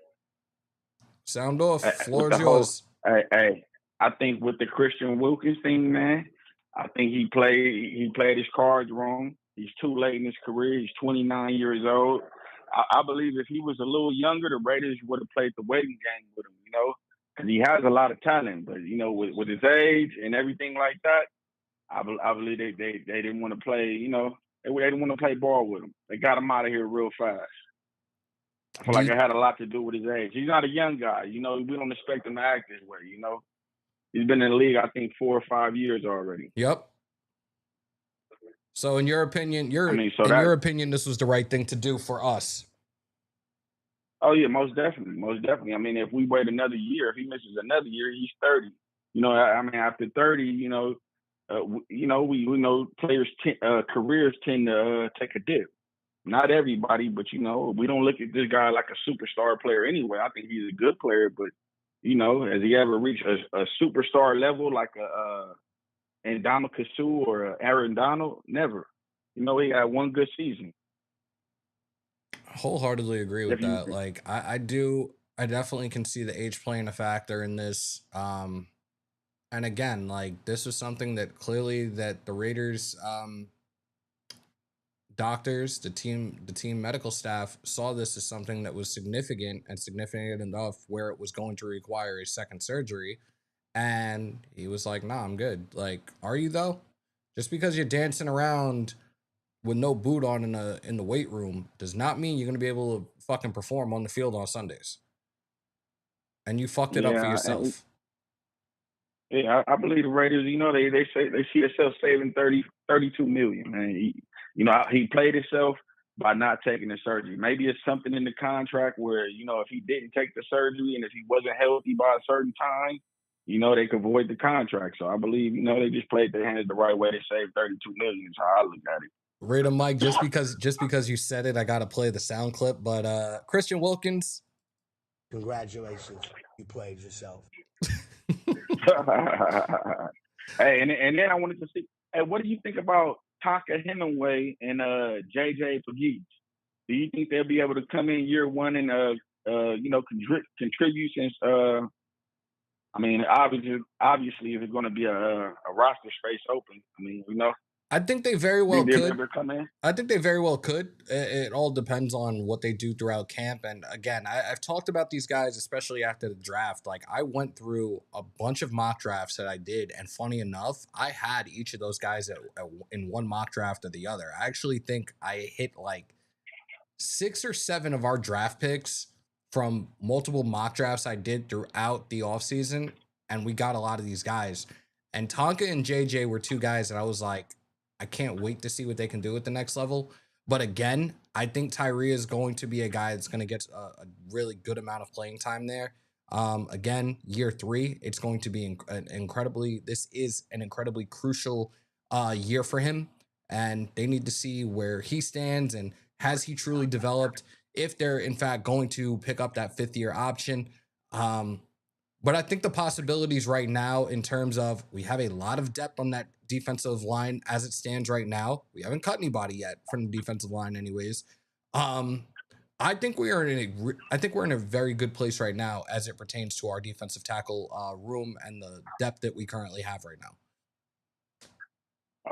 Sound off. Floor is yours. Hey, I think with the Christian Wilkins thing, man, I think he played his cards wrong. He's too late in his career. He's 29 years old. I believe if he was a little younger, the Raiders would have played the waiting game with him, because he has a lot of talent. But, with his age and everything like that, I believe they didn't want to play, they didn't want to play ball with him. They got him out of here real fast. I feel like it had a lot to do with his age. He's not a young guy. We don't expect him to act this way, He's been in the league, I think, 4 or 5 years already. Yep. So in your opinion, your opinion, this was the right thing to do for us. Oh yeah, most definitely, most definitely. I mean, if we wait another year, if he misses another year, he's 30. After 30, we know players' careers tend to take a dip. Not everybody, but we don't look at this guy like a superstar player anyway. I think he's a good player, but has he ever reached a superstar level like and Donald Kasu or Aaron Donald? Never. He had one good season. Wholeheartedly agree with that. Like I definitely can see the age playing a factor in this. And again, like this was something that clearly that the Raiders doctors, the team medical staff saw this as something that was significant enough where it was going to require a second surgery. And he was like, nah, I'm good. Like, are you though? Just because you're dancing around with no boot on in the weight room does not mean you're going to be able to fucking perform on the field on Sundays. And you fucked it up for yourself. I believe the Raiders, they say they see themselves saving 32 million, man. He played himself by not taking the surgery. Maybe it's something in the contract where, if he didn't take the surgery and if he wasn't healthy by a certain time, they could void the contract. So I believe, they just played their hands the right way. They saved 32 million is how I look at it. Raider Mike, just because you said it, I got to play the sound clip. But Christian Wilkins. Congratulations. You played yourself. Hey, and then I wanted to see, hey, what do you think about Taka Hemingway and JJ Pegues? Do you think they'll be able to come in year one and contribute since obviously if it's going to be a roster space open, I think they very well could. Ever come in? I think they very well could. It all depends on what they do throughout camp. And again, I've talked about these guys, especially after the draft. Like I went through a bunch of mock drafts that I did. And funny enough, I had each of those guys in one mock draft or the other. I actually think I hit like 6 or 7 of our draft picks from multiple mock drafts I did throughout the offseason, and we got a lot of these guys. And Tonka and JJ were two guys that I was like, I can't wait to see what they can do at the next level. But again, I think Tyree is going to be a guy that's going to get a really good amount of playing time there. Again, year 3, it's going to be this is an incredibly crucial year for him. And they need to see where he stands and has he truly developed, if they're in fact going to pick up that 5th-year option. But I think the possibilities right now, in terms of, we have a lot of depth on that defensive line as it stands right now. We haven't cut anybody yet from the defensive line, anyways. I think we're in a very good place right now as it pertains to our defensive tackle room and the depth that we currently have right now.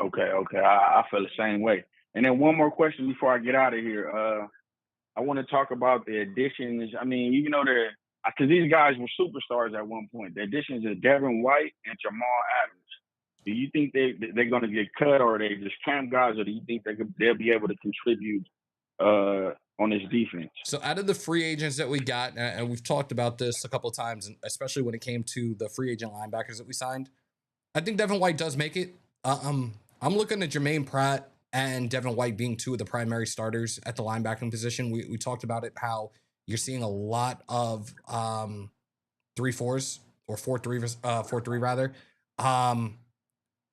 Okay. I feel the same way. And then one more question before I get out of here. I want to talk about the additions. I mean, even though because these guys were superstars at one point. The additions of Devin White and Jamal Adams. Do you think they're going to get cut, or are they just camp guys, or do you think they'll be able to contribute on this defense? So out of the free agents that we got, and we've talked about this a couple of times, and especially when it came to the free agent linebackers that we signed, I think Devin White does make it. I'm looking at Germaine, Pratt, and Devin White being 2 of the primary starters at the linebacking position. We talked about it, how you're seeing a lot of 3-4s or 4-3 rather.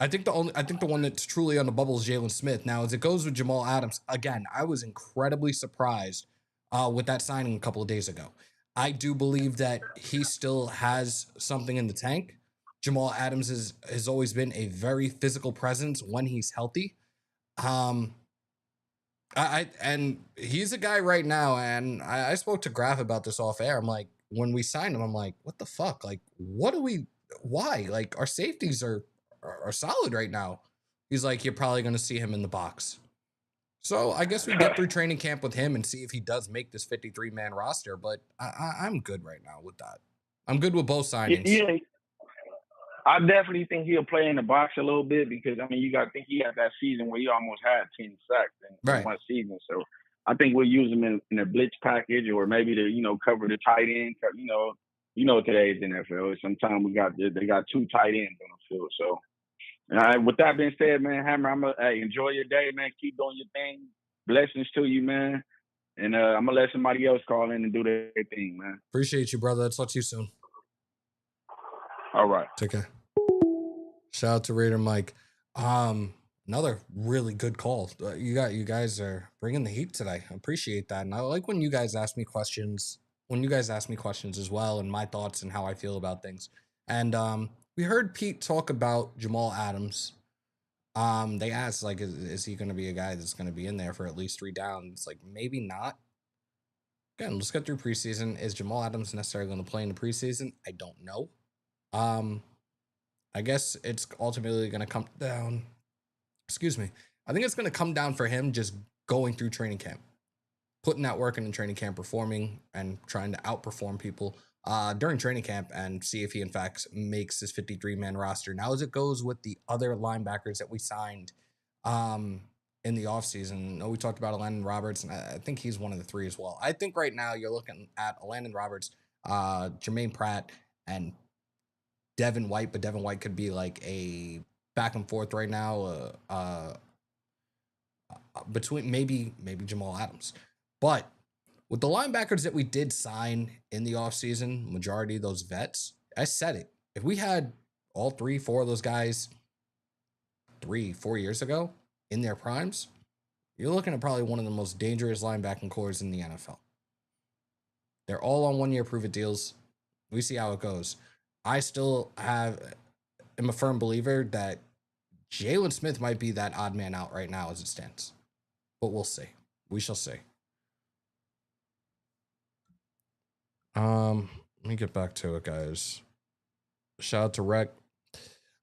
I think the one that's truly on the bubble is Jalen Smith. Now, as it goes with Jamal Adams, again, I was incredibly surprised with that signing a couple of days ago. I do believe that he still has something in the tank. Jamal Adams has always been a very physical presence when he's healthy. And he's a guy right now, and I spoke to Graf about this off air. I'm like, when we signed him, I'm like, what the fuck? Like, why? Like, our safeties are solid right now. He's like, you're probably going to see him in the box. So I guess we get through training camp with him and see if he does make this 53-man roster. But I'm good right now with that. I'm good with both signings. Yeah, I definitely think he'll play in the box a little bit, because, I mean, you got to think he had that season where he almost had 10 sacks in one season. So I think we'll use him in a blitz package, or maybe to, cover the tight end. Today's NFL, sometimes they got 2 tight ends on the field. So with that being said, man, Hammer, enjoy your day, man. Keep doing your thing. Blessings to you, man. And I'm going to let somebody else call in and do their thing, man. Appreciate you, brother. Let's talk to you soon. All right. Take care. Shout out to Raider Mike. Another really good call. You guys are bringing the heat today. I appreciate that. And I like when you guys ask me questions. When you guys ask me questions as well, and my thoughts and how I feel about things. And we heard Pete talk about Jamal Adams. They asked, like, is he going to be a guy that's going to be in there for at least 3 downs? Like, maybe not. Again, let's get through preseason. Is Jamal Adams necessarily going to play in the preseason? I don't know. I guess it's ultimately going to come down. Excuse me. I think it's going to come down for him just going through training camp, putting that work in training camp, performing and trying to outperform people during training camp, and see if he in fact makes this 53-man roster. Now, as it goes with the other linebackers that we signed in the offseason, we talked about Landon Roberts, and I think he's one of the 3 as well. I think right now you're looking at Landon Roberts, Germaine Pratt, and Devin White, but Devin White could be like a back and forth right now between maybe Jamal Adams. But with the linebackers that we did sign in the offseason, majority of those vets, I said it. If we had all 3-4 of those guys 3-4 years ago in their primes, you're looking at probably one of the most dangerous linebacking cores in the NFL. They're all on 1-year prove-it deals. We see how it goes. I still am a firm believer that Jalen Smith might be that odd man out right now as it stands. But we'll see. We shall see. Let me get back to it, guys. Shout out to Rec.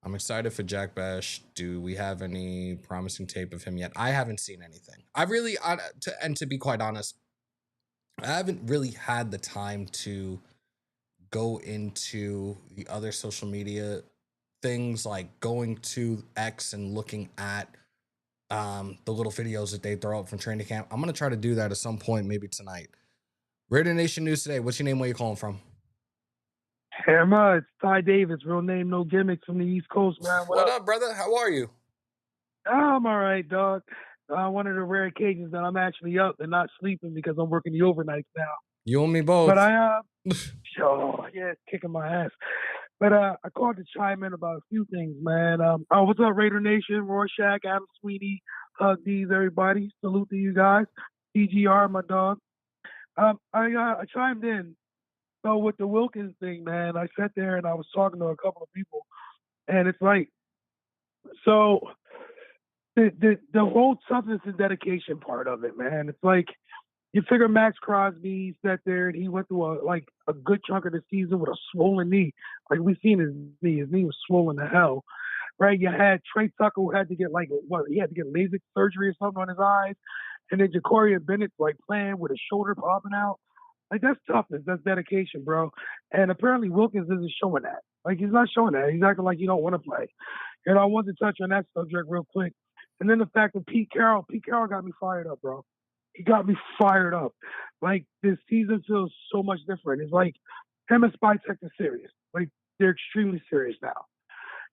I'm excited for Jack Bash. Do we have any promising tape of him yet? I haven't seen anything. To be quite honest, I haven't really had the time to go into the other social media things, like going to X and looking at the little videos that they throw up from training camp. I'm going to try to do that at some point, maybe tonight. Raider Nation News today. What's your name? Where you calling from? Hammer, it's Ty Davis. Real name, no gimmicks from the East Coast, man. What up, brother? How are you? I'm all right, dog. One of the rare occasions that I'm actually up and not sleeping because I'm working the overnights now. You and me both. But sure, yeah, it's kicking my ass. But I called to chime in about a few things, man. What's up, Raider Nation? Rorschach, Adam Sweeney, Hug D's, everybody. Salute to you guys. PGR, my dog. I chimed in. So with the Wilkins thing, man, I sat there and I was talking to a couple of people, and it's like, so the whole toughness and dedication part of it, man. It's like you figure Max Crosby sat there and he went through a good chunk of the season with a swollen knee. Like we seen his knee. His knee was swollen to hell. Right? You had Trey Tucker who had to get he had to get LASIK surgery or something on his eyes. And then Ja'Cory Bennett playing with his shoulder popping out. Like that's toughness, that's dedication, bro. And apparently Wilkins isn't showing that. Like he's not showing that. He's acting like he don't want to play. And I want to touch on that subject real quick. And then the fact that Pete Carroll got me fired up, bro. He got me fired up. Like this season feels so much different. It's like him and Spytek are serious. Like they're extremely serious now.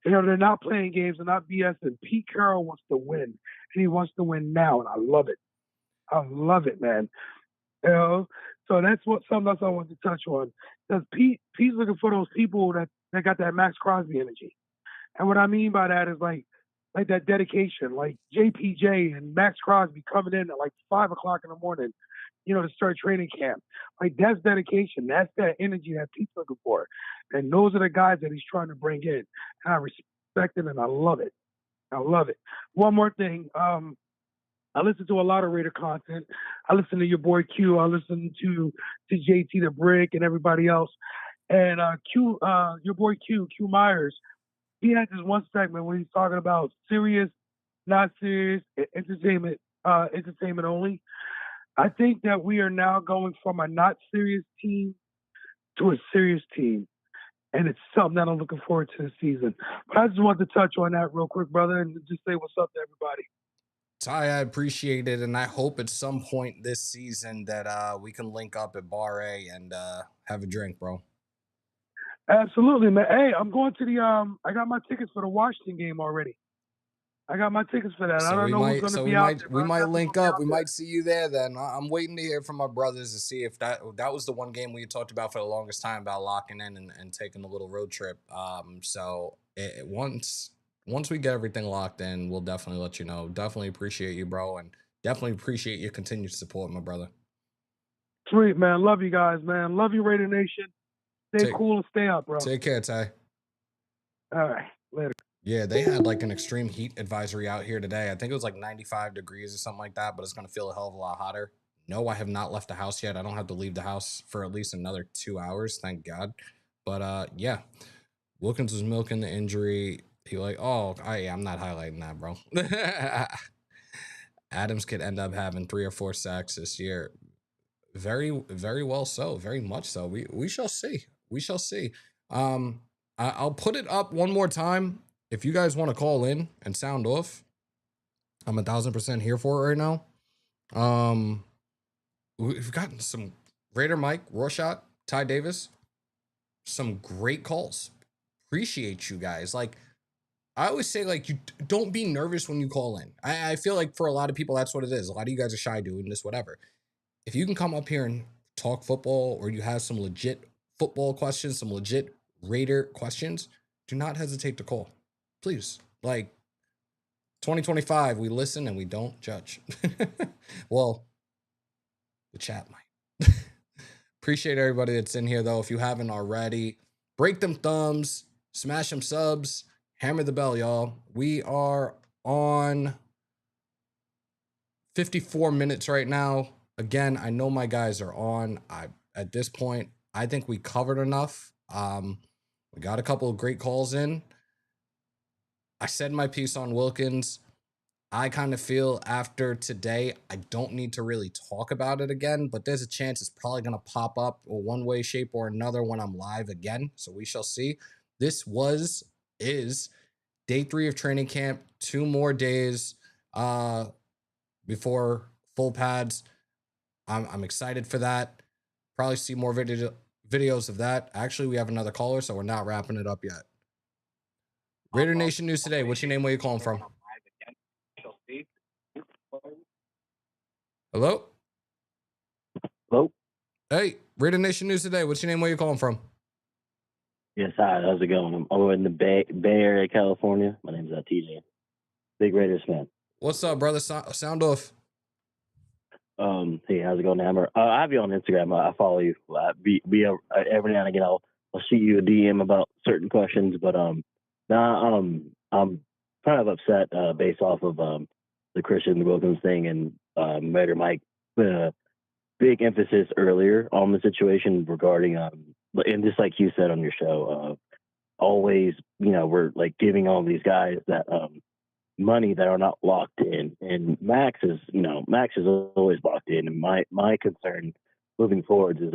You know, they're not playing games, they're not BSing. Pete Carroll wants to win, and he wants to win now, and I love it. I love it, man. You know, so that's something else I want to touch on. Because Pete's looking for those people that got that Max Crosby energy. And what I mean by that is like that dedication, like JPJ and Max Crosby coming in at like 5 o'clock in the morning, you know, to start training camp. Like that's dedication. That's that energy that Pete's looking for. And those are the guys that he's trying to bring in. And I respect it and I love it. I love it. One more thing. I listen to a lot of Raider content. I listen to your boy Q. I listen to JT the Brick and everybody else. And your boy Q Myers, he had this one segment where he's talking about serious, not serious, entertainment only. I think that we are now going from a not serious team to a serious team. And it's something that I'm looking forward to this season. But I just wanted to touch on that real quick, brother, and just say what's up to everybody. Ty, I appreciate it, and I hope at some point this season that we can link up at Bar A and have a drink, bro. Absolutely, man. Hey, I'm going to the I got my tickets for the Washington game already. I got my tickets for that. So I don't know who's going to be out there. We might link up. We might see you there then. I'm waiting to hear from my brothers to see if that was the one game we talked about for the longest time about locking in and taking a little road trip. So once we get everything locked in, we'll definitely let you know. Definitely appreciate you, bro, and definitely appreciate your continued support, my brother. Sweet, man. Love you guys, man. Love you, Raider Nation. Stay cool and stay up, bro. Take care, Ty. All right. Later. Yeah, they had like an extreme heat advisory out here today. I think it was like 95 degrees or something like that, but it's going to feel a hell of a lot hotter. No, I have not left the house yet. I don't have to leave the house for at least another 2 hours, thank God. But yeah, Wilkins was milking the injury. He I'm not highlighting that, bro. Adams could end up having 3 or 4 sacks this year. Very, very well so. Very much so. We shall see. We shall see. I'll put it up one more time. If you guys want to call in and sound off, I'm 1,000% here for it right now. We've gotten some Raider Mike, Rorschach, Ty Davis, some great calls. Appreciate you guys. Like, I always say, like, you don't be nervous when you call in. I feel like for a lot of people, that's what it is. A lot of you guys are shy doing this, whatever. If you can come up here and talk football, or you have some legit football questions, some legit Raider questions, do not hesitate to call. Please. Like, 2025, we listen and we don't judge. Well, the chat might. Appreciate everybody that's in here, though. If you haven't already, break them thumbs, smash them subs, hammer the bell, y'all. We are on 54 minutes right now. Again, I know my guys are on. At this point, I think we covered enough. We got a couple of great calls in. I said my piece on Wilkins. I kind of feel after today, I don't need to really talk about it again, but there's a chance it's probably going to pop up one way, shape, or another when I'm live again. So we shall see. This is day 3 of training camp. 2 more days before full pads. I'm excited for that. Probably see more videos of that. Actually, we have another caller, so we're not wrapping it up yet. Raider Nation News Today. What's your name? Where you calling from? Hello? Hello? Hey, Raider Nation News Today. What's your name? Where you calling from? Yes, hi. How's it going? I'm over in the Bay Area, California. My name's TJ. Big Raiders fan. What's up, brother? Sound off. Hey, how's it going, Hammer? I have you on Instagram. I follow you. Every now and again, I'll shoot you a DM about certain questions, but now I'm kind of upset based off of the Christian Wilkins thing and Raider Mike put a big emphasis earlier on the situation regarding and just like you said on your show, always we're like giving all these guys that money that are not locked in, and Max is always locked in. And my concern moving forward is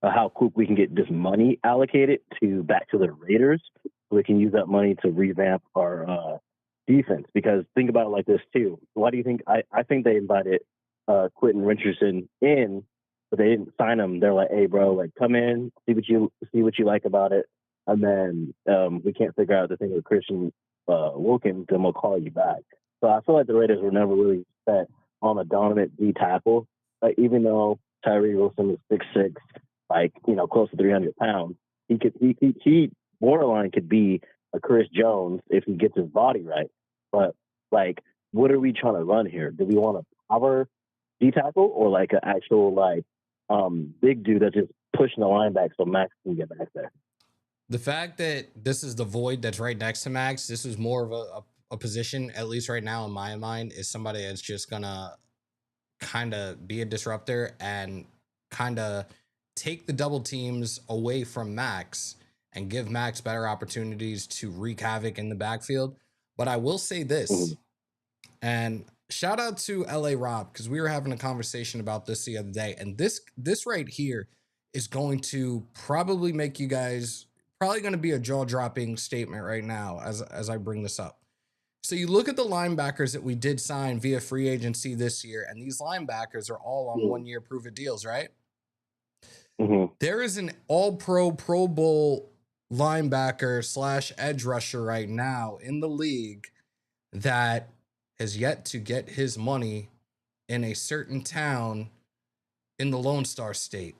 how quick we can get this money allocated back to the Raiders, so we can use that money to revamp our defense. Because think about it like this too. Why do you think I think they invited Quentin Richardson in, but they didn't sign him? They're like, hey bro, like come in, see what you like about it, and then we can't figure out the thing with Christian Wilkins, then we'll call you back. So I feel like the Raiders were never really set on a dominant D tackle. Even though Tyree Wilson is 6'6", like close to 300 pounds, he borderline could be a Chris Jones if he gets his body right. But like, what are we trying to run here? Do we want a power D tackle or like an actual big dude that's just pushing the line back so Max can get back there? The fact that this is the void that's right next to Max, this is more of a position, at least right now in my mind, is somebody that's just gonna kind of be a disruptor and kind of take the double teams away from Max and give Max better opportunities to wreak havoc in the backfield. But I will say this, and shout out to LA Rob, because we were having a conversation about this the other day, and this right here is going to probably make you guys going to be a jaw-dropping statement right now as I bring this up. So you look at the linebackers that we did sign via free agency this year, and these linebackers are all on 1-year prove-it deals, right? There is an all-pro, Pro Bowl linebacker / edge rusher right now in the league that has yet to get his money in a certain town in the Lone Star State.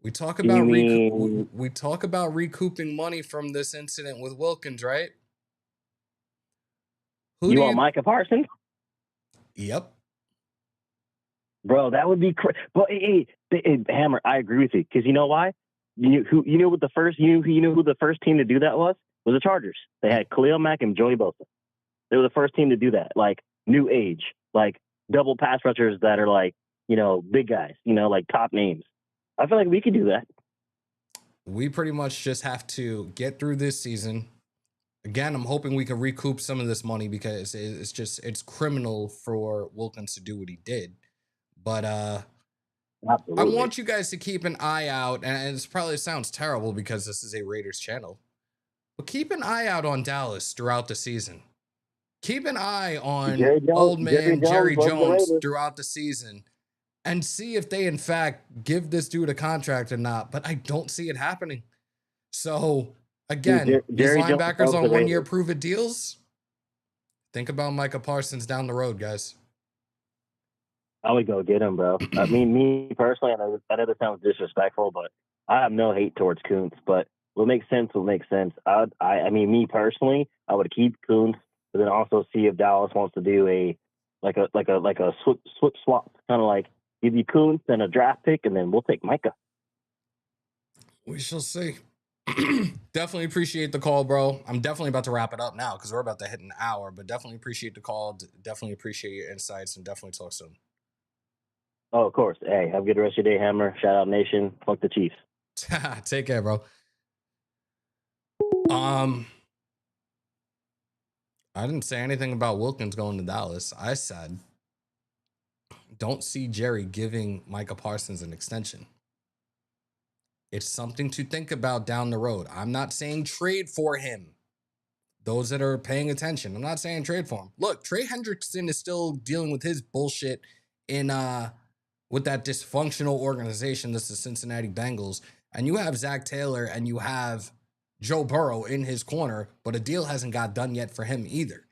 We talk about we talk about recouping money from this incident with Wilkins, right? You want Micah Parsons? Yep. Bro, that would be crazy. But hey, Hammer, I agree with you, because you know why? You know who the first team to do that was the Chargers. They had Khalil Mack and Joey Bosa. They were the first team to do that. Like new age, like double pass rushers that are like big guys, like top names. I feel like we could do that. We pretty much just have to get through this season. Again, I'm hoping we can recoup some of this money, because it's criminal for Wilkins to do what he did. But I want you guys to keep an eye out, and it sounds terrible because this is a Raiders channel, but keep an eye out on Dallas throughout the season. Keep an eye on Jerry Jones throughout the season, and see if they in fact give this dude a contract or not. But I don't see it happening. So again, these linebackers on 1-year prove-it deals. Think about Micah Parsons down the road, guys. I would go get him, bro. I mean, me personally, I know that sounds disrespectful, but I have no hate towards Kuntz. But what makes sense will make sense. I mean, me personally, I would keep Kuntz, but then also see if Dallas wants to do a swap, kind of like give you Kuntz and a draft pick, and then we'll take Micah. We shall see. Definitely appreciate the call, bro. I'm definitely about to wrap it up now because we're about to hit an hour, but definitely appreciate the call. Definitely appreciate your insights, and definitely talk soon. Oh, of course. Hey, have a good rest of your day, Hammer. Shout out Nation. Fuck the Chiefs. Take care, bro. I didn't say anything about Wilkins going to Dallas. I said, don't see Jerry giving Micah Parsons an extension. It's something to think about down the road. I'm not saying trade for him. Those that are paying attention, I'm not saying trade for him. Look, Trey Hendrickson is still dealing with his bullshit in with that dysfunctional organization that's the Cincinnati Bengals, and you have Zach Taylor and you have Joe Burrow in his corner, but a deal hasn't got done yet for him either.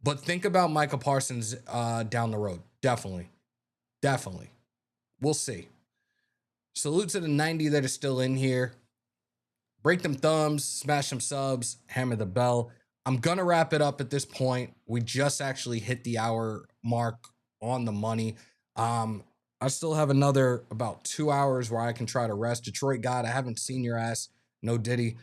But think about Micah Parsons down the road. Definitely. We'll see. Salute to the 90 that are still in here. Break them thumbs, smash them subs, hammer the bell. I'm going to wrap it up at this point. We just actually hit the hour mark on the money. I still have another about 2 hours where I can try to rest. Detroit God, I haven't seen your ass, no Diddy,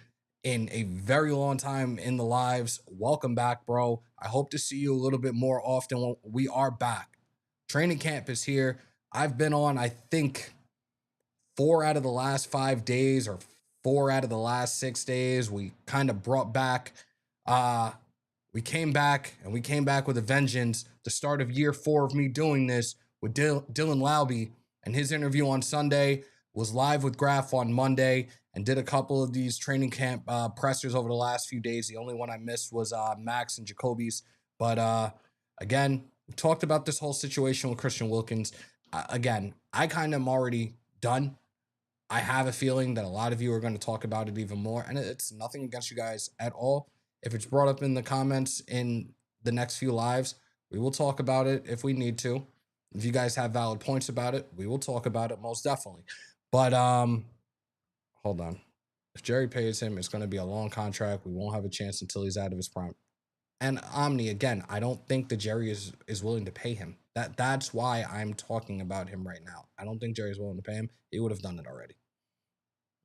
in a very long time in the lives. Welcome back, bro. I hope to see you a little bit more often when we are back. Training camp is here. I've been on, I think, 4 out of the last 5 days or 4 out of the last 6 days. We kind of brought back, we came back with a vengeance. The start of year 4 of me doing this with Dylan Laube, and his interview on Sunday, was live with Graf on Monday, and did a couple of these training camp pressers over the last few days. The only one I missed was Max and Jacoby's. But again, we talked about this whole situation with Christian Wilkins. Again, I kind of am already done. I have a feeling that a lot of you are going to talk about it even more, and it's nothing against you guys at all. If it's brought up in the comments in the next few lives, we will talk about it if we need to. If you guys have valid points about it, we will talk about it most definitely. But hold on. If Jerry pays him, it's going to be a long contract. We won't have a chance until he's out of his prime. And Omni, again, I don't think that Jerry is willing to pay him. That's why I'm talking about him right now. I don't think Jerry's willing to pay him. He would have done it already.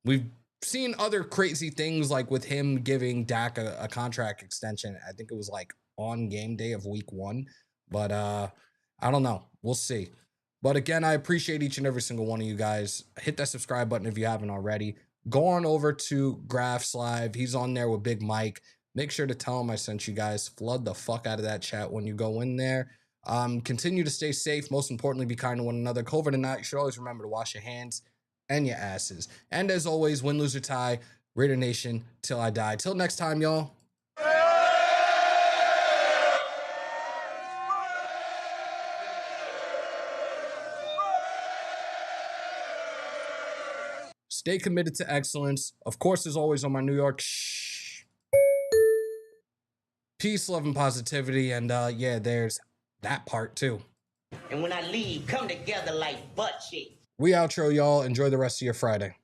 We've seen other crazy things, like with him giving Dak a contract extension. I think it was like on game day of week 1. But I don't know. We'll see. But again, I appreciate each and every single one of you guys. Hit that subscribe button if you haven't already. Go on over to Graf's Live. He's on there with Big Mike. Make sure to tell him I sent you guys. Flood the fuck out of that chat when you go in there. Continue to stay safe. Most importantly, be kind to one another. COVID or not, you should always remember to wash your hands and your asses. And as always, win, lose, or tie, Raider Nation, till I die. Till next time, y'all. Stay committed to excellence. Of course, as always, on my New York peace, love, and positivity. And yeah, there's that part too. And when I leave, come together like butt cheeks. We outro, y'all. Enjoy the rest of your Friday.